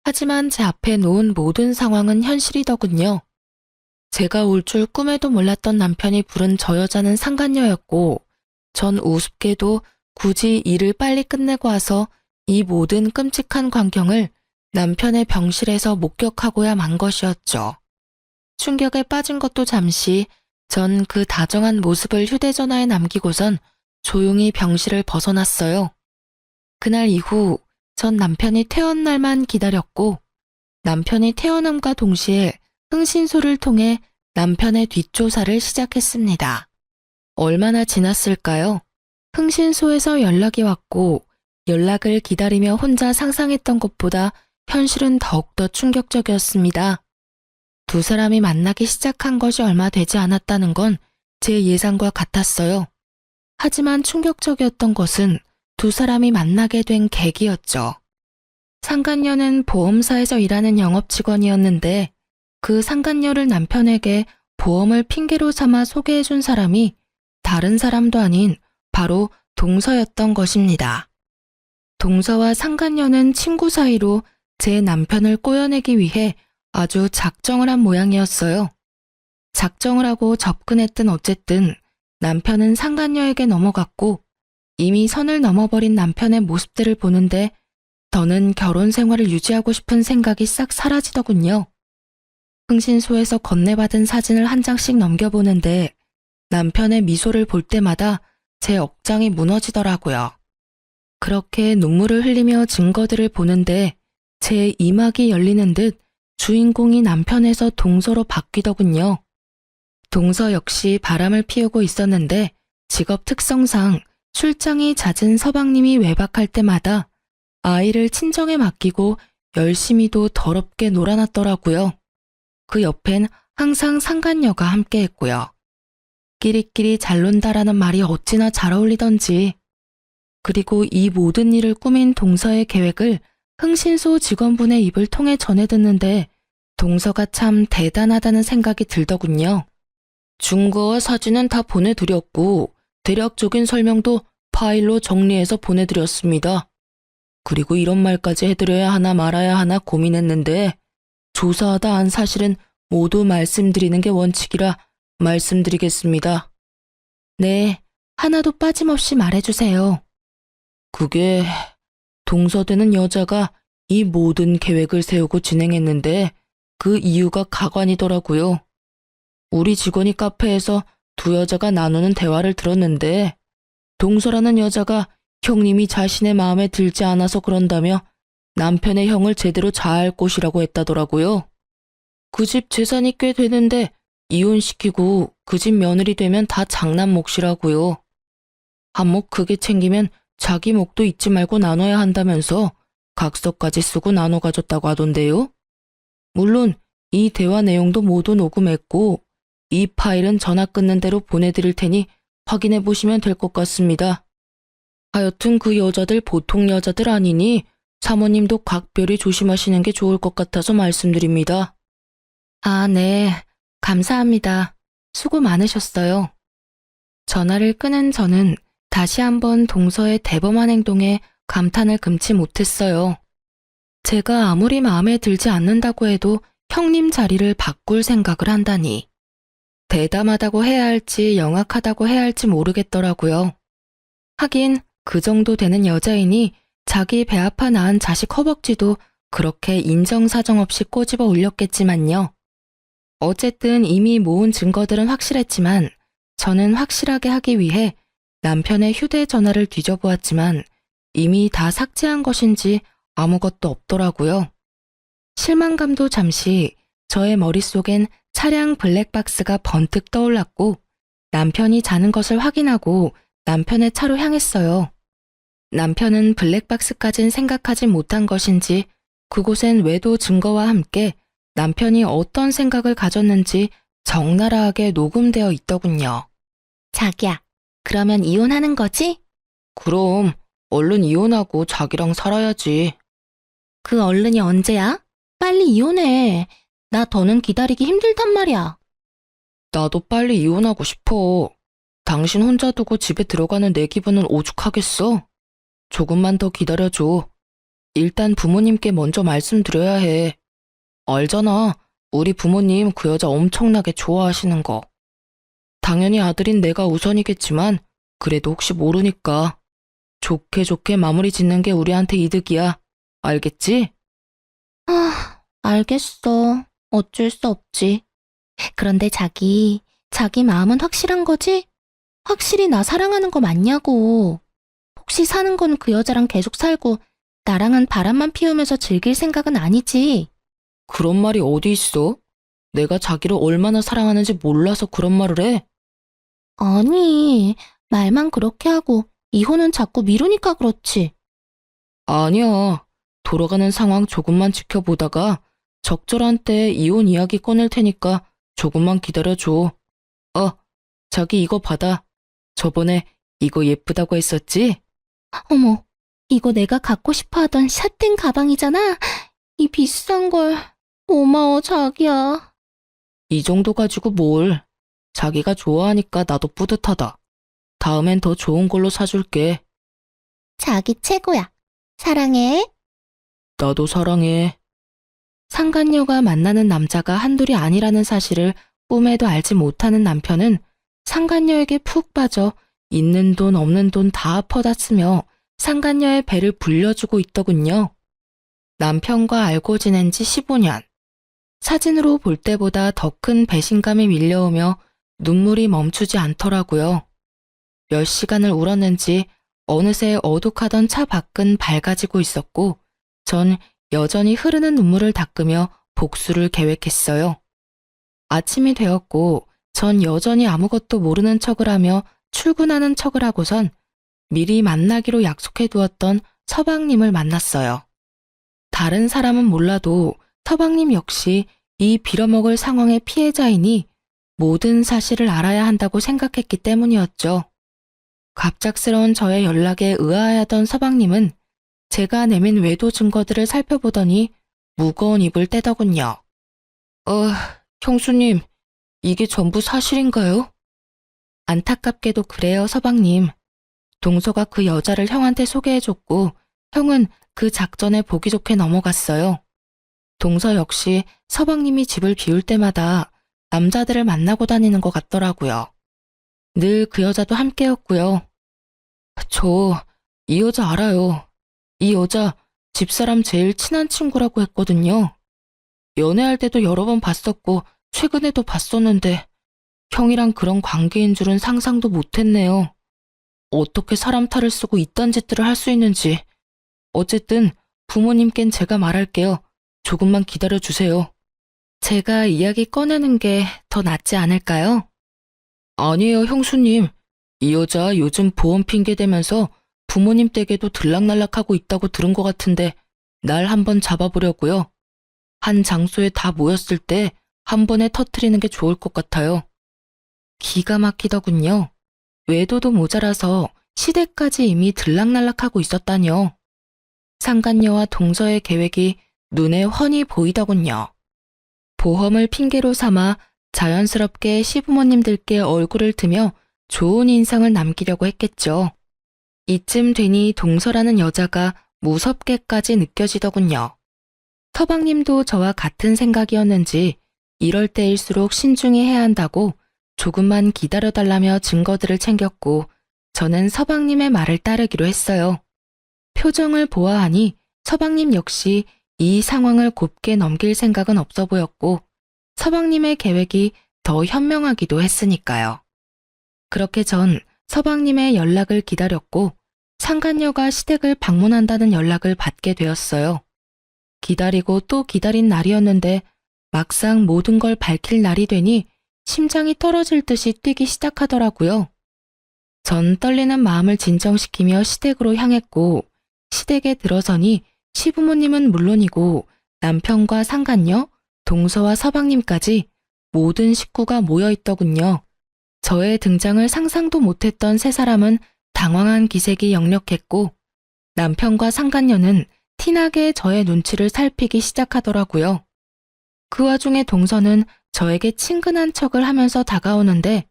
하지만 제 앞에 놓은 모든 상황은 현실이더군요. 제가 올 줄 꿈에도 몰랐던 남편이 부른 저 여자는 상간녀였고 전 우습게도 굳이 일을 빨리 끝내고 와서 이 모든 끔찍한 광경을 남편의 병실에서 목격하고야 만 것이었죠. 충격에 빠진 것도 잠시 전 그 다정한 모습을 휴대전화에 남기고선 조용히 병실을 벗어났어요. 그날 이후 전 남편이 퇴원 날만 기다렸고 남편이 퇴원함과 동시에 흥신소를 통해 남편의 뒷조사를 시작했습니다. 얼마나 지났을까요? 흥신소에서 연락이 왔고 연락을 기다리며 혼자 상상했던 것보다 현실은 더욱더 충격적이었습니다. 두 사람이 만나기 시작한 것이 얼마 되지 않았다는 건 제 예상과 같았어요. 하지만 충격적이었던 것은 두 사람이 만나게 된 계기였죠. 상간녀는 보험사에서 일하는 영업직원이었는데 그 상간녀를 남편에게 보험을 핑계로 삼아 소개해준 사람이 다른 사람도 아닌 바로 동서였던 것입니다. 동서와 상간녀는 친구 사이로 제 남편을 꼬여내기 위해 아주 작정을 한 모양이었어요. 작정을 하고 접근했든 어쨌든 남편은 상간녀에게 넘어갔고 이미 선을 넘어버린 남편의 모습들을 보는데 더는 결혼 생활을 유지하고 싶은 생각이 싹 사라지더군요. 흥신소에서 건네받은 사진을 한 장씩 넘겨보는데 남편의 미소를 볼 때마다 제 억장이 무너지더라고요. 그렇게 눈물을 흘리며 증거들을 보는데 제 이막이 열리는 듯 주인공이 남편에서 동서로 바뀌더군요. 동서 역시 바람을 피우고 있었는데 직업 특성상 출장이 잦은 서방님이 외박할 때마다 아이를 친정에 맡기고 열심히도 더럽게 놀아놨더라고요. 그 옆엔 항상 상간녀가 함께했고요. 끼리끼리 잘 논다라는 말이 어찌나 잘 어울리던지 그리고 이 모든 일을 꾸민 동서의 계획을 흥신소 직원분의 입을 통해 전해 듣는데 동서가 참 대단하다는 생각이 들더군요. 증거와 사진은 다 보내드렸고 대략적인 설명도 파일로 정리해서 보내드렸습니다. 그리고 이런 말까지 해드려야 하나 말아야 하나 고민했는데 조사하다 안 사실은 모두 말씀드리는 게 원칙이라 말씀드리겠습니다. 네, 하나도 빠짐없이 말해주세요. 그게 동서되는 여자가 이 모든 계획을 세우고 진행했는데 그 이유가 가관이더라고요. 우리 직원이 카페에서 두 여자가 나누는 대화를 들었는데 동서라는 여자가 형님이 자신의 마음에 들지 않아서 그런다며 남편의 형을 제대로 자할 곳이라고 했다더라고요. 그 집 재산이 꽤 되는데 이혼시키고 그 집 며느리 되면 다 장남 몫이라고요. 한 몫 크게 챙기면 자기 몫도 잊지 말고 나눠야 한다면서 각서까지 쓰고 나눠 가졌다고 하던데요. 물론 이 대화 내용도 모두 녹음했고 이 파일은 전화 끊는 대로 보내드릴 테니 확인해 보시면 될 것 같습니다. 하여튼 그 여자들 보통 여자들 아니니 사모님도 각별히 조심하시는 게 좋을 것 같아서 말씀드립니다. 아, 네. 감사합니다. 수고 많으셨어요. 전화를 끊은 저는 다시 한번 동서의 대범한 행동에 감탄을 금치 못했어요. 제가 아무리 마음에 들지 않는다고 해도 형님 자리를 바꿀 생각을 한다니. 대담하다고 해야 할지 영악하다고 해야 할지 모르겠더라고요. 하긴 그 정도 되는 여자이니 자기 배 아파 낳은 자식 허벅지도 그렇게 인정사정 없이 꼬집어 올렸겠지만요. 어쨌든 이미 모은 증거들은 확실했지만 저는 확실하게 하기 위해 남편의 휴대전화를 뒤져보았지만 이미 다 삭제한 것인지 아무것도 없더라고요. 실망감도 잠시 저의 머릿속엔 차량 블랙박스가 번뜩 떠올랐고 남편이 자는 것을 확인하고 남편의 차로 향했어요. 남편은 블랙박스까진 생각하지 못한 것인지 그곳엔 외도 증거와 함께 남편이 어떤 생각을 가졌는지 적나라하게 녹음되어 있더군요. 자기야, 그러면 이혼하는 거지? 그럼 얼른 이혼하고 자기랑 살아야지. 그 얼른이 언제야? 빨리 이혼해. 나 더는 기다리기 힘들단 말이야. 나도 빨리 이혼하고 싶어. 당신 혼자 두고 집에 들어가는 내 기분은 오죽하겠어? 조금만 더 기다려줘. 일단 부모님께 먼저 말씀드려야 해. 알잖아. 우리 부모님 그 여자 엄청나게 좋아하시는 거. 당연히 아들인 내가 우선이겠지만 그래도 혹시 모르니까 좋게 좋게 마무리 짓는 게 우리한테 이득이야. 알겠지? 알겠어. 어쩔 수 없지. 그런데 자기 마음은 확실한 거지? 확실히 나 사랑하는 거 맞냐고. 혹시 사는 건 그 여자랑 계속 살고 나랑은 바람만 피우면서 즐길 생각은 아니지? 그런 말이 어디 있어? 내가 자기를 얼마나 사랑하는지 몰라서 그런 말을 해? 아니, 말만 그렇게 하고 이혼은 자꾸 미루니까 그렇지. 아니야. 돌아가는 상황 조금만 지켜보다가 적절한 때에 이혼 이야기 꺼낼 테니까 조금만 기다려줘. 자기 이거 받아. 저번에 이거 예쁘다고 했었지? 어머, 이거 내가 갖고 싶어 하던 샤땡 가방이잖아. 이 비싼 걸. 고마워, 자기야. 이 정도 가지고 뭘. 자기가 좋아하니까 나도 뿌듯하다. 다음엔 더 좋은 걸로 사줄게. 자기 최고야. 사랑해. 나도 사랑해. 상간녀가 만나는 남자가 한둘이 아니라는 사실을 꿈에도 알지 못하는 남편은 상간녀에게 푹 빠져 있는 돈 없는 돈 다 퍼다 쓰며 상간녀의 배를 불려주고 있더군요. 남편과 알고 지낸 지 15년. 사진으로 볼 때보다 더 큰 배신감이 밀려오며 눈물이 멈추지 않더라고요. 몇 시간을 울었는지 어느새 어둑하던 차 밖은 밝아지고 있었고 전 여전히 흐르는 눈물을 닦으며 복수를 계획했어요. 아침이 되었고 전 여전히 아무것도 모르는 척을 하며 출근하는 척을 하고선 미리 만나기로 약속해 두었던 서방님을 만났어요. 다른 사람은 몰라도 서방님 역시 이 빌어먹을 상황의 피해자이니 모든 사실을 알아야 한다고 생각했기 때문이었죠. 갑작스러운 저의 연락에 의아해하던 서방님은 제가 내민 외도 증거들을 살펴보더니 무거운 입을 떼더군요. 형수님, 이게 전부 사실인가요? 안타깝게도 그래요, 서방님. 동서가 그 여자를 형한테 소개해줬고 형은 그 작전에 보기 좋게 넘어갔어요. 동서 역시 서방님이 집을 비울 때마다 남자들을 만나고 다니는 것 같더라고요. 늘 그 여자도 함께였고요. 저 이 여자 알아요. 이 여자 집사람 제일 친한 친구라고 했거든요. 연애할 때도 여러 번 봤었고 최근에도 봤었는데 형이랑 그런 관계인 줄은 상상도 못했네요. 어떻게 사람 탈을 쓰고 이딴 짓들을 할 수 있는지. 어쨌든 부모님께는 제가 말할게요. 조금만 기다려주세요. 제가 이야기 꺼내는 게 더 낫지 않을까요? 아니에요, 형수님. 이 여자 요즘 보험 핑계 대면서 부모님 댁에도 들락날락하고 있다고 들은 것 같은데 날 한번 잡아보려고요. 한 장소에 다 모였을 때 한 번에 터트리는 게 좋을 것 같아요. 기가 막히더군요. 외도도 모자라서 시댁까지 이미 들락날락하고 있었다뇨. 상간녀와 동서의 계획이 눈에 훤히 보이더군요. 보험을 핑계로 삼아 자연스럽게 시부모님들께 얼굴을 트며 좋은 인상을 남기려고 했겠죠. 이쯤 되니 동서라는 여자가 무섭게까지 느껴지더군요. 서방님도 저와 같은 생각이었는지 이럴 때일수록 신중히 해야 한다고 조금만 기다려달라며 증거들을 챙겼고 저는 서방님의 말을 따르기로 했어요. 표정을 보아하니 서방님 역시 이 상황을 곱게 넘길 생각은 없어 보였고 서방님의 계획이 더 현명하기도 했으니까요. 그렇게 전 서방님의 연락을 기다렸고 상간녀가 시댁을 방문한다는 연락을 받게 되었어요. 기다리고 또 기다린 날이었는데 막상 모든 걸 밝힐 날이 되니 심장이 떨어질 듯이 뛰기 시작하더라고요. 전 떨리는 마음을 진정시키며 시댁으로 향했고 시댁에 들어서니 시부모님은 물론이고 남편과 상간녀, 동서와 서방님까지 모든 식구가 모여 있더군요. 저의 등장을 상상도 못했던 세 사람은 당황한 기색이 역력했고 남편과 상간녀는 티나게 저의 눈치를 살피기 시작하더라고요. 그 와중에 동서는 저에게 친근한 척을 하면서 다가오는데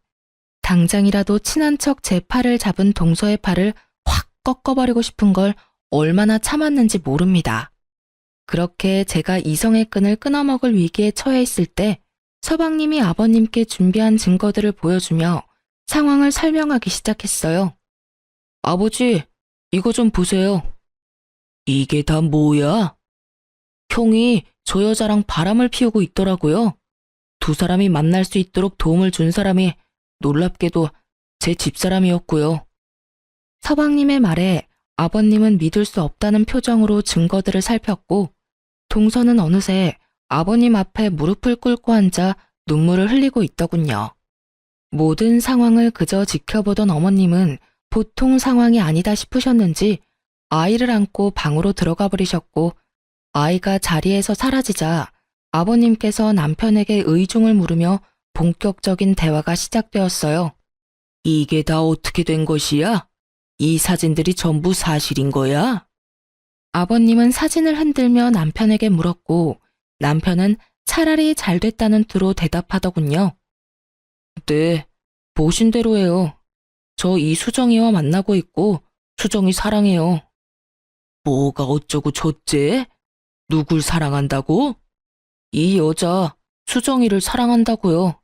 당장이라도 친한 척 제 팔을 잡은 동서의 팔을 확 꺾어버리고 싶은 걸 얼마나 참았는지 모릅니다. 그렇게 제가 이성의 끈을 끊어먹을 위기에 처해 있을 때 서방님이 아버님께 준비한 증거들을 보여주며 상황을 설명하기 시작했어요. 아버지, 이거 좀 보세요. 이게 다 뭐야? 형이 저 여자랑 바람을 피우고 있더라고요. 두 사람이 만날 수 있도록 도움을 준 사람이 놀랍게도 제 집사람이었고요. 서방님의 말에 아버님은 믿을 수 없다는 표정으로 증거들을 살폈고 동서는 어느새 아버님 앞에 무릎을 꿇고 앉아 눈물을 흘리고 있더군요. 모든 상황을 그저 지켜보던 어머님은 보통 상황이 아니다 싶으셨는지 아이를 안고 방으로 들어가 버리셨고 아이가 자리에서 사라지자 아버님께서 남편에게 의중을 물으며 본격적인 대화가 시작되었어요. 이게 다 어떻게 된 것이야? 이 사진들이 전부 사실인 거야? 아버님은 사진을 흔들며 남편에게 물었고 남편은 차라리 잘 됐다는 투로 대답하더군요. 네, 보신 대로예요. 저 이수정이와 만나고 있고 수정이 사랑해요. 뭐가 어쩌고 저째? 누굴 사랑한다고? 이 여자 수정이를 사랑한다고요.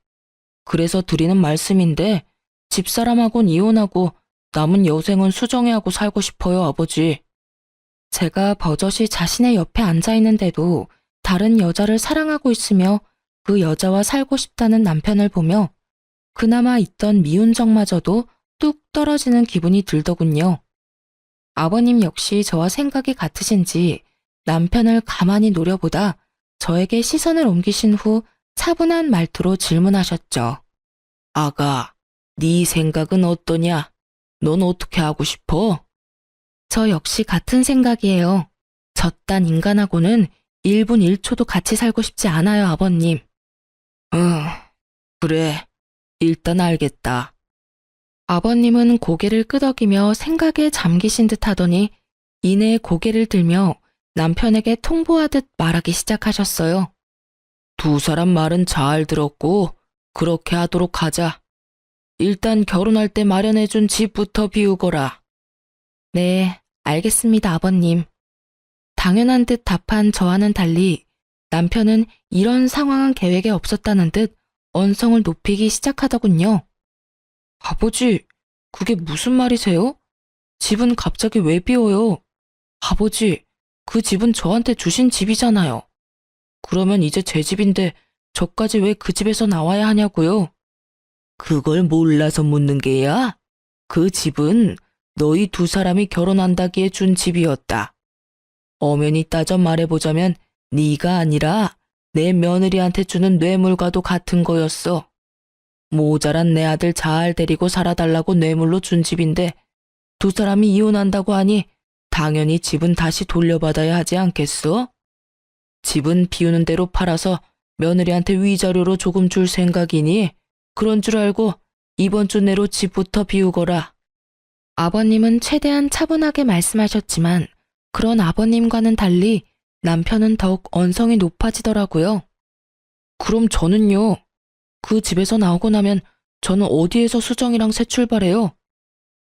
그래서 드리는 말씀인데 집사람하고는 이혼하고 남은 여생은 수정이하고 살고 싶어요, 아버지. 제가 버젓이 자신의 옆에 앉아 있는데도 다른 여자를 사랑하고 있으며 그 여자와 살고 싶다는 남편을 보며 그나마 있던 미운정마저도 뚝 떨어지는 기분이 들더군요. 아버님 역시 저와 생각이 같으신지 남편을 가만히 노려보다 저에게 시선을 옮기신 후 차분한 말투로 질문하셨죠. 아가, 네 생각은 어떠냐? 넌 어떻게 하고 싶어? 저 역시 같은 생각이에요. 저딴 인간하고는 1분 1초도 같이 살고 싶지 않아요, 아버님. 그래. 일단 알겠다. 아버님은 고개를 끄덕이며 생각에 잠기신 듯 하더니 이내 고개를 들며 남편에게 통보하듯 말하기 시작하셨어요. 두 사람 말은 잘 들었고 그렇게 하도록 하자. 일단 결혼할 때 마련해준 집부터 비우거라. 네, 알겠습니다, 아버님. 당연한 듯 답한 저와는 달리 남편은 이런 상황은 계획에 없었다는 듯 언성을 높이기 시작하더군요. 아버지, 그게 무슨 말이세요? 집은 갑자기 왜 비워요? 아버지, 그 집은 저한테 주신 집이잖아요. 그러면 이제 제 집인데 저까지 왜 그 집에서 나와야 하냐고요? 그걸 몰라서 묻는 게야? 그 집은 너희 두 사람이 결혼한다기에 준 집이었다. 엄연히 따져 말해보자면 네가 아니라 내 며느리한테 주는 뇌물과도 같은 거였어. 모자란 내 아들 잘 데리고 살아달라고 뇌물로 준 집인데 두 사람이 이혼한다고 하니 당연히 집은 다시 돌려받아야 하지 않겠어? 집은 비우는 대로 팔아서 며느리한테 위자료로 조금 줄 생각이니 그런 줄 알고 이번 주 내로 집부터 비우거라. 아버님은 최대한 차분하게 말씀하셨지만 그런 아버님과는 달리 남편은 더욱 언성이 높아지더라고요. 그럼 저는요? 그 집에서 나오고 나면 저는 어디에서 수정이랑 새 출발해요?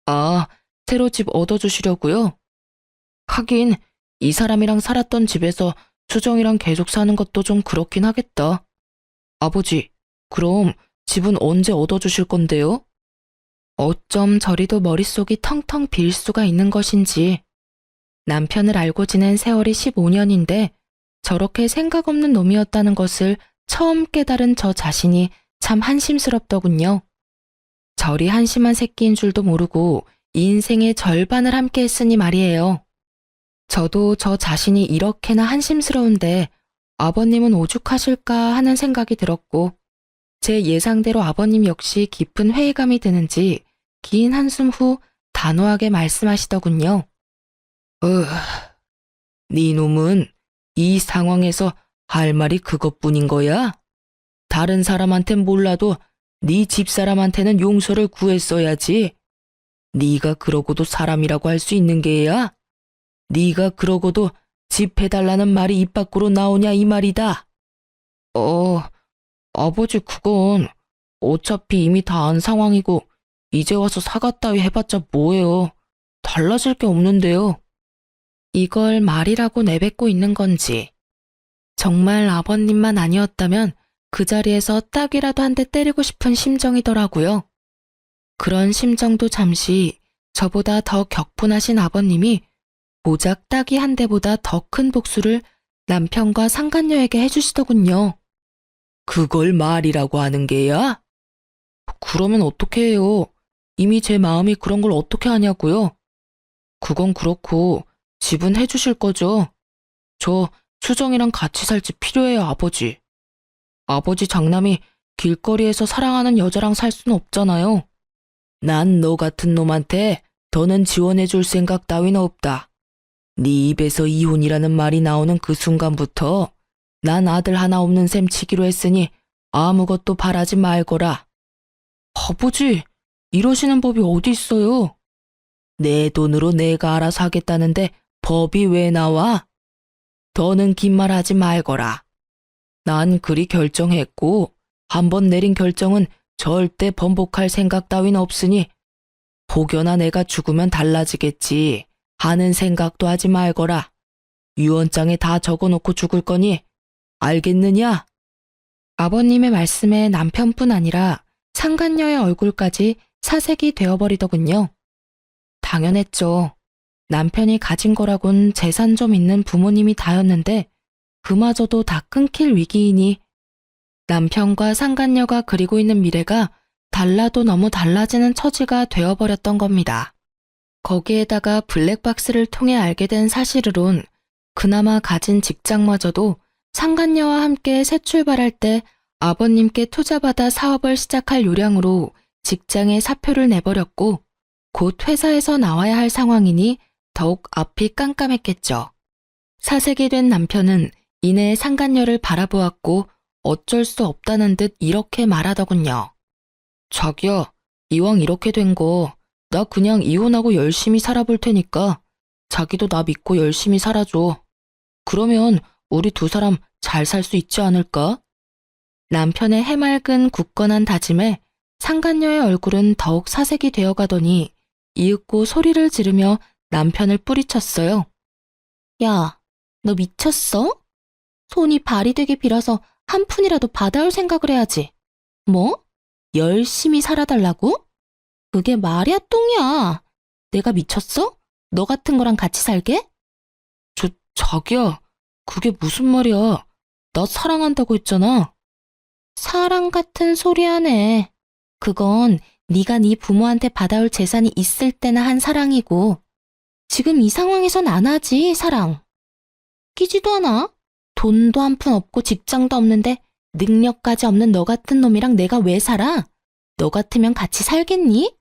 아, 새로 집 얻어주시려고요? 하긴 이 사람이랑 살았던 집에서 수정이랑 계속 사는 것도 좀 그렇긴 하겠다. 아버지, 그럼 집은 언제 얻어주실 건데요? 어쩜 저리도 머릿속이 텅텅 빌 수가 있는 것인지. 남편을 알고 지낸 세월이 15년인데 저렇게 생각 없는 놈이었다는 것을 처음 깨달은 저 자신이 참 한심스럽더군요. 저리 한심한 새끼인 줄도 모르고 인생의 절반을 함께 했으니 말이에요. 저도 저 자신이 이렇게나 한심스러운데 아버님은 오죽하실까 하는 생각이 들었고 제 예상대로 아버님 역시 깊은 회의감이 드는지 긴 한숨 후 단호하게 말씀하시더군요. 네 놈은 이 상황에서 할 말이 그것뿐인 거야? 다른 사람한텐 몰라도 네 집사람한테는 용서를 구했어야지. 네가 그러고도 사람이라고 할 수 있는 게야? 네가 그러고도 집 해달라는 말이 입 밖으로 나오냐 이 말이다. 아버지 그건 어차피 이미 다 안 상황이고 이제 와서 사과 따위 해봤자 뭐예요. 달라질 게 없는데요. 이걸 말이라고 내뱉고 있는 건지 정말 아버님만 아니었다면 그 자리에서 딱이라도 한 대 때리고 싶은 심정이더라고요. 그런 심정도 잠시 저보다 더 격분하신 아버님이 고작 딱이 한 대보다 더 큰 복수를 남편과 상간녀에게 해주시더군요. 그걸 말이라고 하는 게야? 그러면 어떻게 해요? 이미 제 마음이 그런 걸 어떻게 하냐고요? 그건 그렇고 집은 해주실 거죠? 저 수정이랑 같이 살 집 필요해요, 아버지. 아버지 장남이 길거리에서 사랑하는 여자랑 살 수는 없잖아요. 난 너 같은 놈한테 더는 지원해줄 생각 따위는 없다. 네 입에서 이혼이라는 말이 나오는 그 순간부터 난 아들 하나 없는 셈 치기로 했으니 아무것도 바라지 말거라. 아버지, 이러시는 법이 어디 있어요? 내 돈으로 내가 알아서 하겠다는데 법이 왜 나와? 더는 긴 말 하지 말거라. 난 그리 결정했고 한번 내린 결정은 절대 번복할 생각 따윈 없으니 혹여나 내가 죽으면 달라지겠지 하는 생각도 하지 말거라. 유언장에 다 적어놓고 죽을 거니 알겠느냐? 아버님의 말씀에 남편뿐 아니라 상간녀의 얼굴까지 사색이 되어버리더군요. 당연했죠. 남편이 가진 거라곤 재산 좀 있는 부모님이 다였는데 그마저도 다 끊길 위기이니 남편과 상간녀가 그리고 있는 미래가 달라도 너무 달라지는 처지가 되어버렸던 겁니다. 거기에다가 블랙박스를 통해 알게 된 사실으론 그나마 가진 직장마저도 상간녀와 함께 새 출발할 때 아버님께 투자받아 사업을 시작할 요량으로 직장에 사표를 내버렸고 곧 회사에서 나와야 할 상황이니 더욱 앞이 깜깜했겠죠. 사색이 된 남편은 이내 상간녀를 바라보았고 어쩔 수 없다는 듯 이렇게 말하더군요. 자기야, 이왕 이렇게 된 거, 나 그냥 이혼하고 열심히 살아볼 테니까 자기도 나 믿고 열심히 살아줘. 그러면 우리 두 사람 잘 살 수 있지 않을까? 남편의 해맑은 굳건한 다짐에 상간녀의 얼굴은 더욱 사색이 되어가더니 이윽고 소리를 지르며 남편을 뿌리쳤어요. 야, 너 미쳤어? 손이 발이 되게 빌어서 한 푼이라도 받아올 생각을 해야지. 뭐? 열심히 살아달라고? 그게 말이야 똥이야. 내가 미쳤어? 너 같은 거랑 같이 살게? 자기야, 그게 무슨 말이야? 나 사랑한다고 했잖아. 사랑 같은 소리 하네. 그건 네가 네 부모한테 받아올 재산이 있을 때나 한 사랑이고 지금 이 상황에선 안 하지, 사랑. 끼지도 않아. 돈도 한 푼 없고 직장도 없는데 능력까지 없는 너 같은 놈이랑 내가 왜 살아? 너 같으면 같이 살겠니?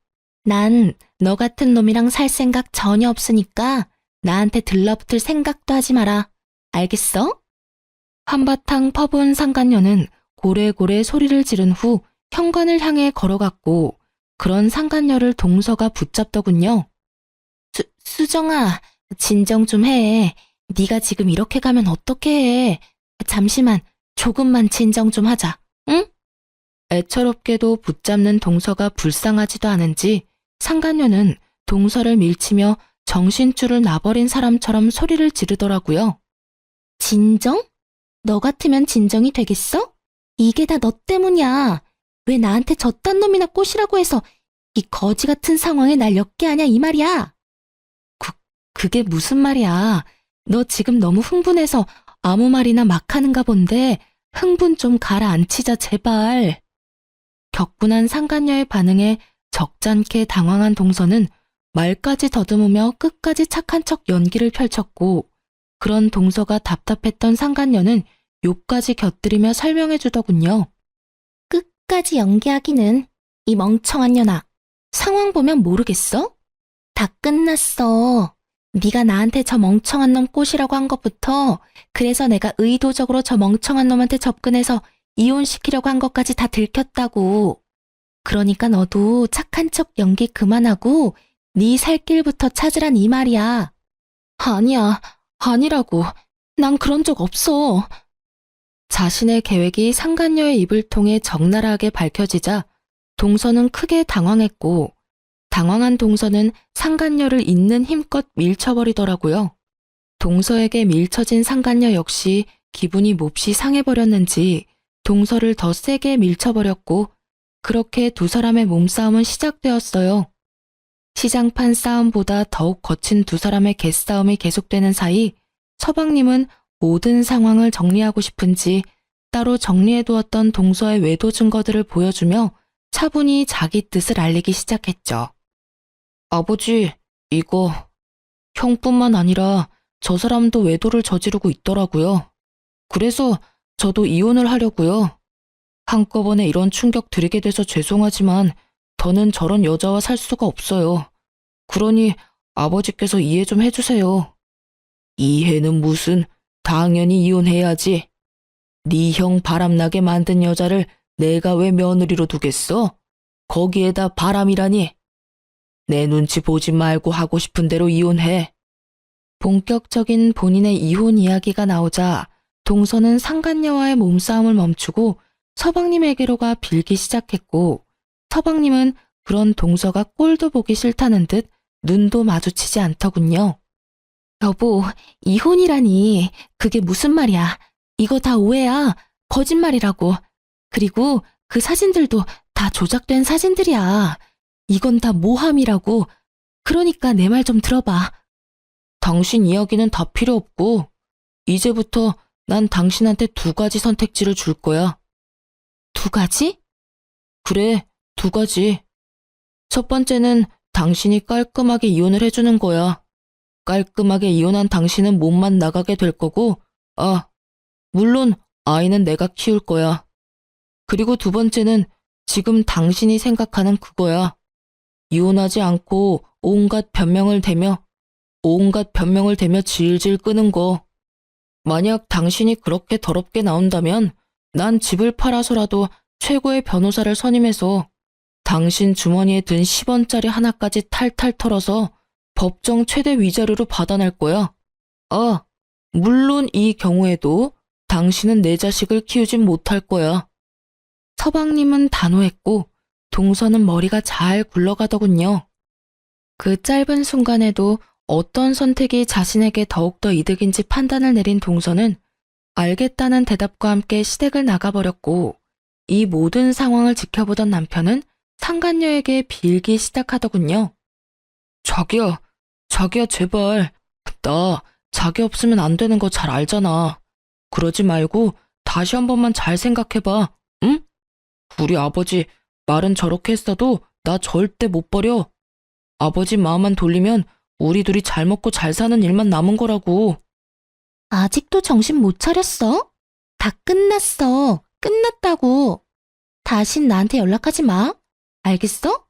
난 너 같은 놈이랑 살 생각 전혀 없으니까 나한테 들러붙을 생각도 하지 마라. 알겠어? 한바탕 퍼부은 상간녀는 고래고래 소리를 지른 후 현관을 향해 걸어갔고 그런 상간녀를 동서가 붙잡더군요. 수정아, 진정 좀 해. 네가 지금 이렇게 가면 어떻게 해? 잠시만, 조금만 진정 좀 하자. 응? 애처롭게도 붙잡는 동서가 불쌍하지도 않은지 상간녀는 동서를 밀치며 정신줄을 놔버린 사람처럼 소리를 지르더라고요. 진정? 너 같으면 진정이 되겠어? 이게 다 너 때문이야. 왜 나한테 저딴 놈이나 꼬시라고 해서 이 거지 같은 상황에 날 엮게 하냐 이 말이야. 그게 무슨 말이야. 너 지금 너무 흥분해서 아무 말이나 막 하는가 본데 흥분 좀 가라앉히자 제발. 격분한 상간녀의 반응에 적잖게 당황한 동서는 말까지 더듬으며 끝까지 착한 척 연기를 펼쳤고 그런 동서가 답답했던 상간녀는 욕까지 곁들이며 설명해 주더군요. 끝까지 연기하기는 이 멍청한 년아. 상황 보면 모르겠어? 다 끝났어. 네가 나한테 저 멍청한 놈 꼬시라고 한 것부터 그래서 내가 의도적으로 저 멍청한 놈한테 접근해서 이혼시키려고 한 것까지 다 들켰다고. 그러니까 너도 착한 척 연기 그만하고 네 살 길부터 찾으란 이 말이야. 아니야, 아니라고. 난 그런 적 없어. 자신의 계획이 상간녀의 입을 통해 적나라하게 밝혀지자 동서는 크게 당황했고 당황한 동서는 상간녀를 있는 힘껏 밀쳐버리더라고요. 동서에게 밀쳐진 상간녀 역시 기분이 몹시 상해버렸는지 동서를 더 세게 밀쳐버렸고 그렇게 두 사람의 몸싸움은 시작되었어요. 시장판 싸움보다 더욱 거친 두 사람의 개싸움이 계속되는 사이 서방님은 모든 상황을 정리하고 싶은지 따로 정리해두었던 동서의 외도 증거들을 보여주며 차분히 자기 뜻을 알리기 시작했죠. 아버지, 이거 형뿐만 아니라 저 사람도 외도를 저지르고 있더라고요. 그래서 저도 이혼을 하려고요. 한꺼번에 이런 충격 드리게 돼서 죄송하지만 더는 저런 여자와 살 수가 없어요. 그러니 아버지께서 이해 좀 해주세요. 이해는 무슨, 당연히 이혼해야지. 네 형 바람나게 만든 여자를 내가 왜 며느리로 두겠어? 거기에다 바람이라니. 내 눈치 보지 말고 하고 싶은 대로 이혼해. 본격적인 본인의 이혼 이야기가 나오자 동서는 상간녀와의 몸싸움을 멈추고 서방님에게로 가 빌기 시작했고 서방님은 그런 동서가 꼴도 보기 싫다는 듯 눈도 마주치지 않더군요. 여보, 이혼이라니. 그게 무슨 말이야. 이거 다 오해야. 거짓말이라고. 그리고 그 사진들도 다 조작된 사진들이야. 이건 다 모함이라고. 그러니까 내 말 좀 들어봐. 당신 이야기는 다 필요 없고 이제부터 난 당신한테 두 가지 선택지를 줄 거야. 두 가지? 그래, 두 가지. 첫 번째는 당신이 깔끔하게 이혼을 해주는 거야. 깔끔하게 이혼한 당신은 몸만 나가게 될 거고, 물론 아이는 내가 키울 거야. 그리고 두 번째는 지금 당신이 생각하는 그거야. 이혼하지 않고 온갖 변명을 대며 질질 끄는 거. 만약 당신이 그렇게 더럽게 나온다면 난 집을 팔아서라도 최고의 변호사를 선임해서 당신 주머니에 든 10원짜리 하나까지 탈탈 털어서 법정 최대 위자료로 받아낼 거야. 아, 물론 이 경우에도 당신은 내 자식을 키우진 못할 거야. 서방님은 단호했고 동서는 머리가 잘 굴러가더군요. 그 짧은 순간에도 어떤 선택이 자신에게 더욱더 이득인지 판단을 내린 동서는 알겠다는 대답과 함께 시댁을 나가버렸고 이 모든 상황을 지켜보던 남편은 상간녀에게 빌기 시작하더군요. 자기야 제발. 나 자기 없으면 안 되는 거 잘 알잖아. 그러지 말고 다시 한 번만 잘 생각해봐. 응? 우리 아버지 말은 저렇게 했어도 나 절대 못 버려. 아버지 마음만 돌리면 우리 둘이 잘 먹고 잘 사는 일만 남은 거라고. 아직도 정신 못 차렸어? 다 끝났어. 끝났다고. 다신 나한테 연락하지 마. 알겠어?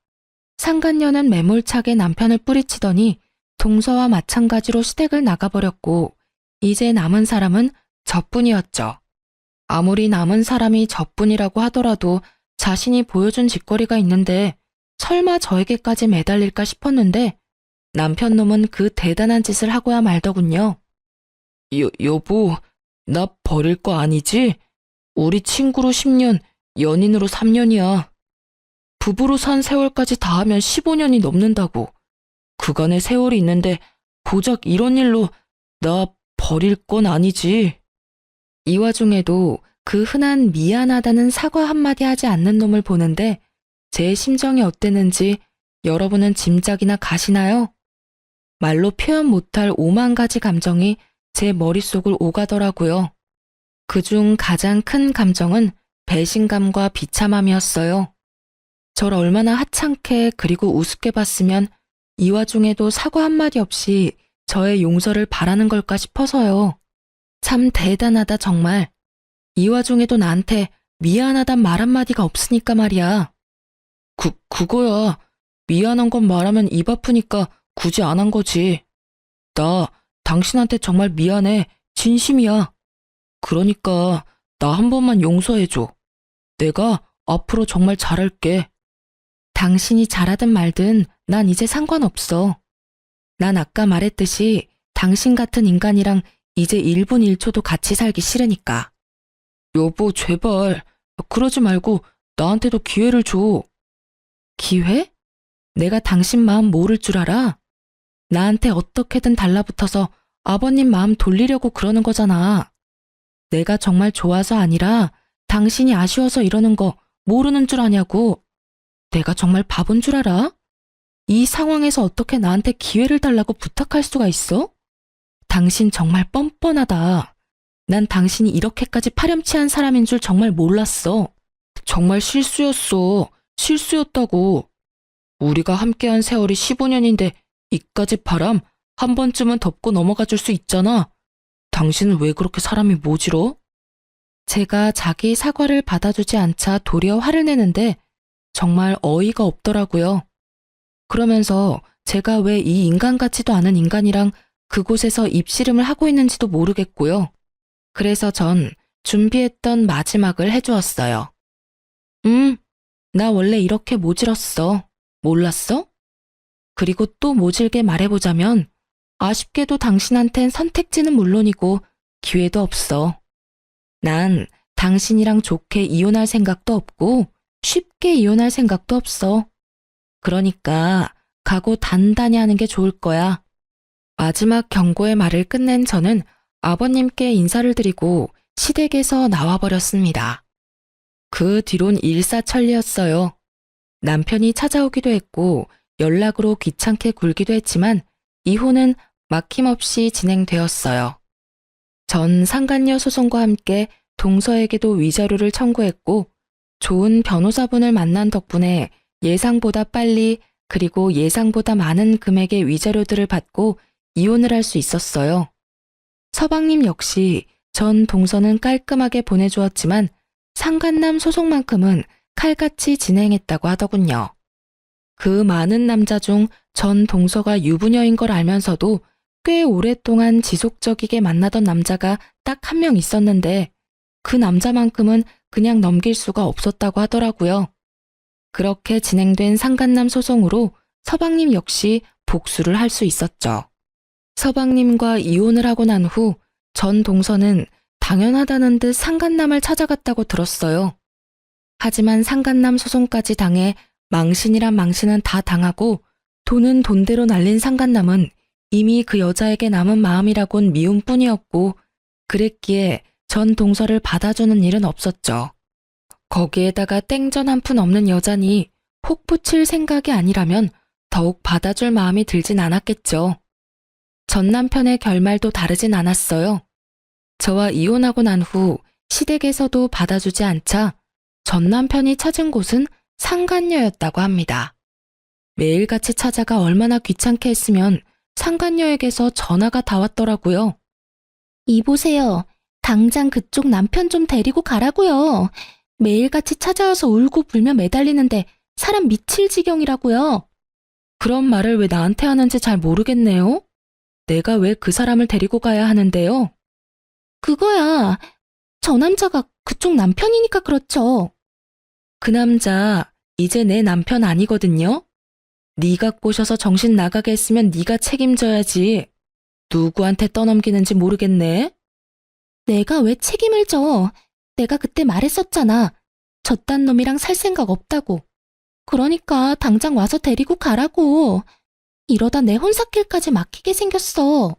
상간녀는 매몰차게 남편을 뿌리치더니 동서와 마찬가지로 시댁을 나가버렸고 이제 남은 사람은 저뿐이었죠. 아무리 남은 사람이 저뿐이라고 하더라도 자신이 보여준 짓거리가 있는데 설마 저에게까지 매달릴까 싶었는데 남편 놈은 그 대단한 짓을 하고야 말더군요. 여보, 나 버릴 거 아니지? 우리 친구로 10년, 연인으로 3년이야. 부부로 산 세월까지 다 하면 15년이 넘는다고. 그간의 세월이 있는데 고작 이런 일로 나 버릴 건 아니지. 이 와중에도 그 흔한 미안하다는 사과 한마디 하지 않는 놈을 보는데 제 심정이 어땠는지 여러분은 짐작이나 가시나요? 말로 표현 못할 5만 가지 감정이 제 머릿속을 오가더라고요. 그중 가장 큰 감정은 배신감과 비참함이었어요. 절 얼마나 하찮게 그리고 우습게 봤으면 이 와중에도 사과 한마디 없이 저의 용서를 바라는 걸까 싶어서요. 참 대단하다 정말. 이 와중에도 나한테 미안하단 말 한마디가 없으니까 말이야. 그거야. 미안한 건 말하면 입 아프니까 굳이 안 한 거지. 나 당신한테 정말 미안해. 진심이야. 그러니까 나 한 번만 용서해줘. 내가 앞으로 정말 잘할게. 당신이 잘하든 말든 난 이제 상관없어. 난 아까 말했듯이 당신 같은 인간이랑 이제 1분 1초도 같이 살기 싫으니까. 여보, 제발. 그러지 말고 나한테도 기회를 줘. 기회? 내가 당신 마음 모를 줄 알아? 나한테 어떻게든 달라붙어서 아버님 마음 돌리려고 그러는 거잖아. 내가 정말 좋아서 아니라 당신이 아쉬워서 이러는 거 모르는 줄 아냐고. 내가 정말 바본 줄 알아? 이 상황에서 어떻게 나한테 기회를 달라고 부탁할 수가 있어? 당신 정말 뻔뻔하다. 난 당신이 이렇게까지 파렴치한 사람인 줄 정말 몰랐어. 정말 실수였어. 실수였다고. 우리가 함께한 세월이 15년인데 이까짓 바람 한 번쯤은 덮고 넘어가 줄 수 있잖아. 당신은 왜 그렇게 사람이 모질어? 제가 자기 사과를 받아주지 않자 도리어 화를 내는데 정말 어이가 없더라고요. 그러면서 제가 왜 이 인간 같지도 않은 인간이랑 그곳에서 입씨름을 하고 있는지도 모르겠고요. 그래서 전 준비했던 마지막을 해주었어요. 나 원래 이렇게 모질었어. 몰랐어? 그리고 또 모질게 말해보자면 아쉽게도 당신한텐 선택지는 물론이고 기회도 없어. 난 당신이랑 좋게 이혼할 생각도 없고 쉽게 이혼할 생각도 없어. 그러니까 각오 단단히 하는 게 좋을 거야. 마지막 경고의 말을 끝낸 저는 아버님께 인사를 드리고 시댁에서 나와버렸습니다. 그 뒤론 일사천리였어요. 남편이 찾아오기도 했고 연락으로 귀찮게 굴기도 했지만 이혼은 막힘없이 진행되었어요. 전 상간녀 소송과 함께 동서에게도 위자료를 청구했고 좋은 변호사분을 만난 덕분에 예상보다 빨리 그리고 예상보다 많은 금액의 위자료들을 받고 이혼을 할 수 있었어요. 서방님 역시 전 동서는 깔끔하게 보내주었지만 상간남 소송만큼은 칼같이 진행했다고 하더군요. 그 많은 남자 중 전 동서가 유부녀인 걸 알면서도 꽤 오랫동안 지속적이게 만나던 남자가 딱 한 명 있었는데 그 남자만큼은 그냥 넘길 수가 없었다고 하더라고요. 그렇게 진행된 상간남 소송으로 서방님 역시 복수를 할 수 있었죠. 서방님과 이혼을 하고 난 후 전 동서는 당연하다는 듯 상간남을 찾아갔다고 들었어요. 하지만 상간남 소송까지 당해 망신이란 망신은 다 당하고 돈은 돈대로 날린 상간남은 이미 그 여자에게 남은 마음이라곤 미움뿐이었고 그랬기에 전 동서를 받아주는 일은 없었죠. 거기에다가 땡전 한 푼 없는 여자니 혹 붙일 생각이 아니라면 더욱 받아줄 마음이 들진 않았겠죠. 전 남편의 결말도 다르진 않았어요. 저와 이혼하고 난 후 시댁에서도 받아주지 않자 전 남편이 찾은 곳은 상간녀였다고 합니다. 매일같이 찾아가 얼마나 귀찮게 했으면 상간녀에게서 전화가 다 왔더라고요. 이보세요. 당장 그쪽 남편 좀 데리고 가라고요. 매일같이 찾아와서 울고 불며 매달리는데 사람 미칠 지경이라고요. 그런 말을 왜 나한테 하는지 잘 모르겠네요. 내가 왜 그 사람을 데리고 가야 하는데요? 그거야. 저 남자가 그쪽 남편이니까 그렇죠. 그 남자 이제 내 남편 아니거든요. 네가 꼬셔서 정신 나가게 했으면 네가 책임져야지. 누구한테 떠넘기는지 모르겠네. 내가 왜 책임을 져? 내가 그때 말했었잖아. 저딴 놈이랑 살 생각 없다고. 그러니까 당장 와서 데리고 가라고. 이러다 내 혼사길까지 막히게 생겼어.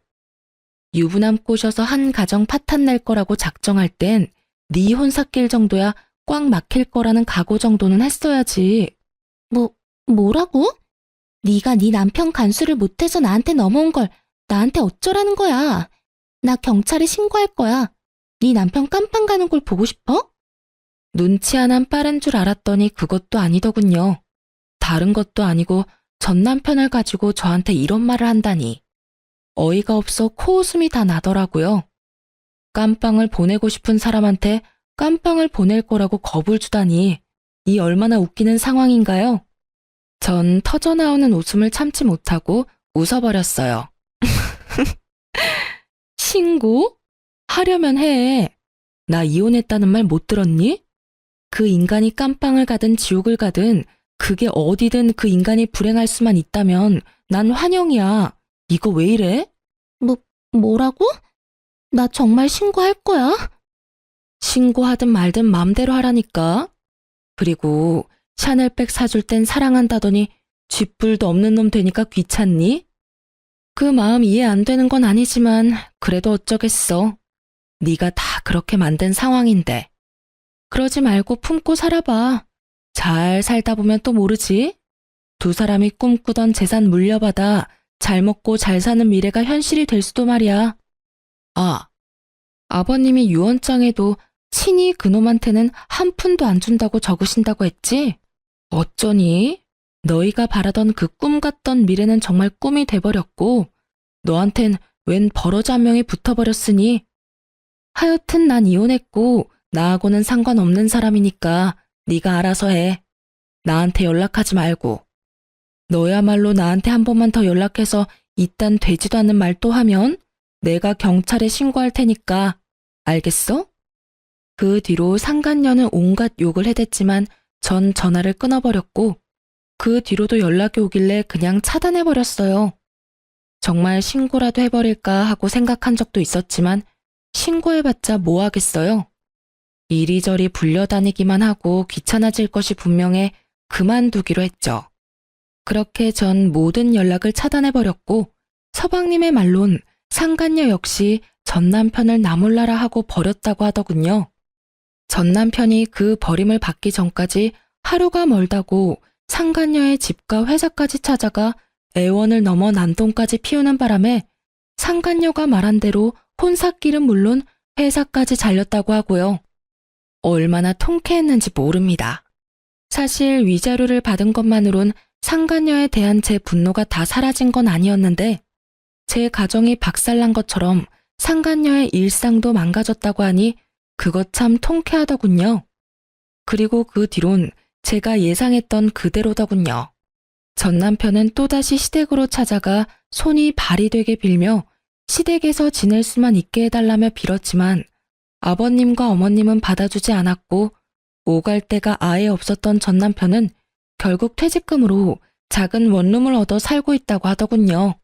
유부남 꼬셔서 한 가정 파탄 낼 거라고 작정할 땐 네 혼사길 정도야 꽉 막힐 거라는 각오 정도는 했어야지. 뭐라고? 네가 네 남편 간수를 못해서 나한테 넘어온 걸 나한테 어쩌라는 거야. 나 경찰에 신고할 거야. 네 남편 깜빵 가는 걸 보고 싶어? 눈치 하나는 빠른 줄 알았더니 그것도 아니더군요. 다른 것도 아니고 전 남편을 가지고 저한테 이런 말을 한다니. 어이가 없어 코웃음이 다 나더라고요. 깜빵을 보내고 싶은 사람한테 깜빵을 보낼 거라고 겁을 주다니. 이 얼마나 웃기는 상황인가요? 전 터져나오는 웃음을 참지 못하고 웃어버렸어요. 신고? 하려면 해. 나 이혼했다는 말 못 들었니? 그 인간이 깜빵을 가든 지옥을 가든 그게 어디든 그 인간이 불행할 수만 있다면 난 환영이야. 이거 왜 이래? 뭐라고? 나 정말 신고할 거야? 신고하든 말든 맘대로 하라니까. 그리고 샤넬백 사줄 땐 사랑한다더니 쥐뿔도 없는 놈 되니까 귀찮니? 그 마음 이해 안 되는 건 아니지만 그래도 어쩌겠어. 네가 다 그렇게 만든 상황인데. 그러지 말고 품고 살아봐. 잘 살다 보면 또 모르지? 두 사람이 꿈꾸던 재산 물려받아 잘 먹고 잘 사는 미래가 현실이 될 수도 말이야. 아, 아버님이 유언장에도 친히 그놈한테는 한 푼도 안 준다고 적으신다고 했지? 어쩌니? 너희가 바라던 그 꿈 같던 미래는 정말 꿈이 돼버렸고 너한텐 웬 버러지 한 명이 붙어버렸으니 하여튼 난 이혼했고 나하고는 상관없는 사람이니까 네가 알아서 해. 나한테 연락하지 말고. 너야말로 나한테 한 번만 더 연락해서 이딴 되지도 않는 말 또 하면 내가 경찰에 신고할 테니까. 알겠어? 그 뒤로 상간녀는 온갖 욕을 해댔지만 전 전화를 끊어버렸고 그 뒤로도 연락이 오길래 그냥 차단해버렸어요. 정말 신고라도 해버릴까 하고 생각한 적도 있었지만 신고해봤자 뭐 하겠어요? 이리저리 불려다니기만 하고 귀찮아질 것이 분명해 그만두기로 했죠. 그렇게 전 모든 연락을 차단해버렸고 서방님의 말론 상간녀 역시 전 남편을 나몰라라 하고 버렸다고 하더군요. 전 남편이 그 버림을 받기 전까지 하루가 멀다고 상간녀의 집과 회사까지 찾아가 애원을 넘어 난동까지 피우는 바람에 상간녀가 말한 대로 혼사길은 물론 회사까지 잘렸다고 하고요. 얼마나 통쾌했는지 모릅니다. 사실 위자료를 받은 것만으론 상간녀에 대한 제 분노가 다 사라진 건 아니었는데 제 가정이 박살난 것처럼 상간녀의 일상도 망가졌다고 하니 그것 참 통쾌하더군요. 그리고 그 뒤론 제가 예상했던 그대로더군요. 전 남편은 또다시 시댁으로 찾아가 손이 발이 되게 빌며 시댁에서 지낼 수만 있게 해달라며 빌었지만 아버님과 어머님은 받아주지 않았고 오갈 데가 아예 없었던 전 남편은 결국 퇴직금으로 작은 원룸을 얻어 살고 있다고 하더군요.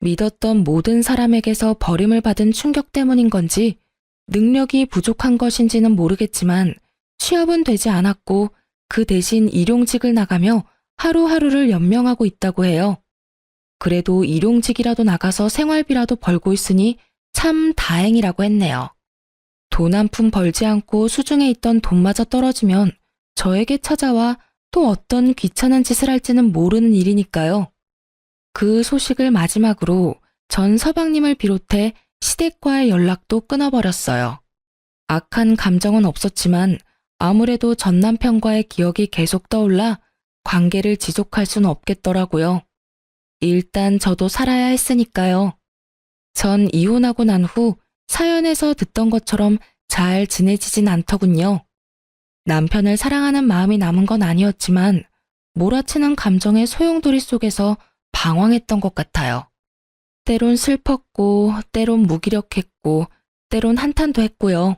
믿었던 모든 사람에게서 버림을 받은 충격 때문인 건지 능력이 부족한 것인지는 모르겠지만 취업은 되지 않았고 그 대신 일용직을 나가며 하루하루를 연명하고 있다고 해요. 그래도 일용직이라도 나가서 생활비라도 벌고 있으니 참 다행이라고 했네요. 돈 한 푼 벌지 않고 수중에 있던 돈마저 떨어지면 저에게 찾아와 또 어떤 귀찮은 짓을 할지는 모르는 일이니까요. 그 소식을 마지막으로 전 서방님을 비롯해 시댁과의 연락도 끊어버렸어요. 악한 감정은 없었지만 아무래도 전 남편과의 기억이 계속 떠올라 관계를 지속할 수는 없겠더라고요. 일단 저도 살아야 했으니까요. 전 이혼하고 난 후 사연에서 듣던 것처럼 잘 지내지진 않더군요. 남편을 사랑하는 마음이 남은 건 아니었지만 몰아치는 감정의 소용돌이 속에서 방황했던 것 같아요. 때론 슬펐고 때론 무기력했고 때론 한탄도 했고요.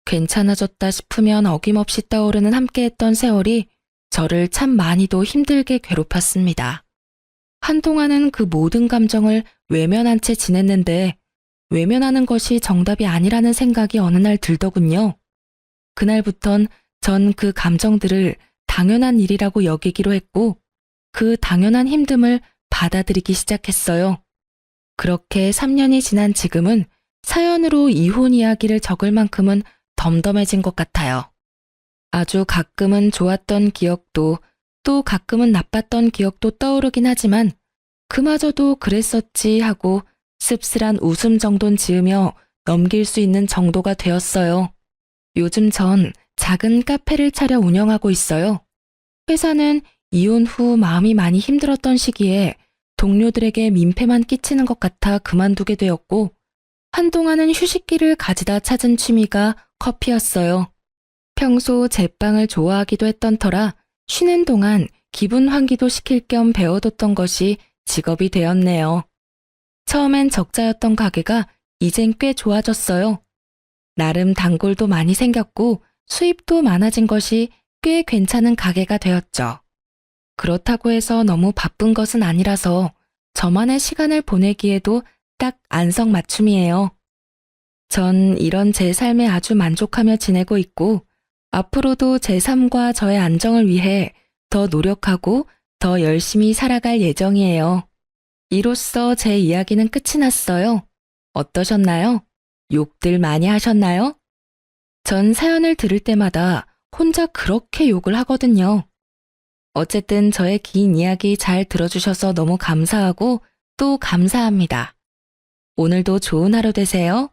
괜찮아졌다 싶으면 어김없이 떠오르는 함께했던 세월이 저를 참 많이도 힘들게 괴롭혔습니다. 한동안은 그 모든 감정을 외면한 채 지냈는데 외면하는 것이 정답이 아니라는 생각이 어느 날 들더군요. 그날부턴 전 그 감정들을 당연한 일이라고 여기기로 했고 그 당연한 힘듦을 받아들이기 시작했어요. 그렇게 3년이 지난 지금은 사연으로 이혼 이야기를 적을 만큼은 덤덤해진 것 같아요. 아주 가끔은 좋았던 기억도 또 가끔은 나빴던 기억도 떠오르긴 하지만 그마저도 그랬었지 하고 씁쓸한 웃음 정도는 지으며 넘길 수 있는 정도가 되었어요. 요즘 전 작은 카페를 차려 운영하고 있어요. 회사는 이혼 후 마음이 많이 힘들었던 시기에 동료들에게 민폐만 끼치는 것 같아 그만두게 되었고 한동안은 휴식기를 가지다 찾은 취미가 커피였어요. 평소 제빵을 좋아하기도 했던 터라 쉬는 동안 기분 환기도 시킬 겸 배워뒀던 것이 직업이 되었네요. 처음엔 적자였던 가게가 이젠 꽤 좋아졌어요. 나름 단골도 많이 생겼고 수입도 많아진 것이 꽤 괜찮은 가게가 되었죠. 그렇다고 해서 너무 바쁜 것은 아니라서 저만의 시간을 보내기에도 딱 안성맞춤이에요. 전 이런 제 삶에 아주 만족하며 지내고 있고 앞으로도 제 삶과 저의 안정을 위해 더 노력하고 더 열심히 살아갈 예정이에요. 이로써 제 이야기는 끝이 났어요. 어떠셨나요? 욕들 많이 하셨나요? 전 사연을 들을 때마다 혼자 그렇게 욕을 하거든요. 어쨌든 저의 긴 이야기 잘 들어주셔서 너무 감사하고 또 감사합니다. 오늘도 좋은 하루 되세요.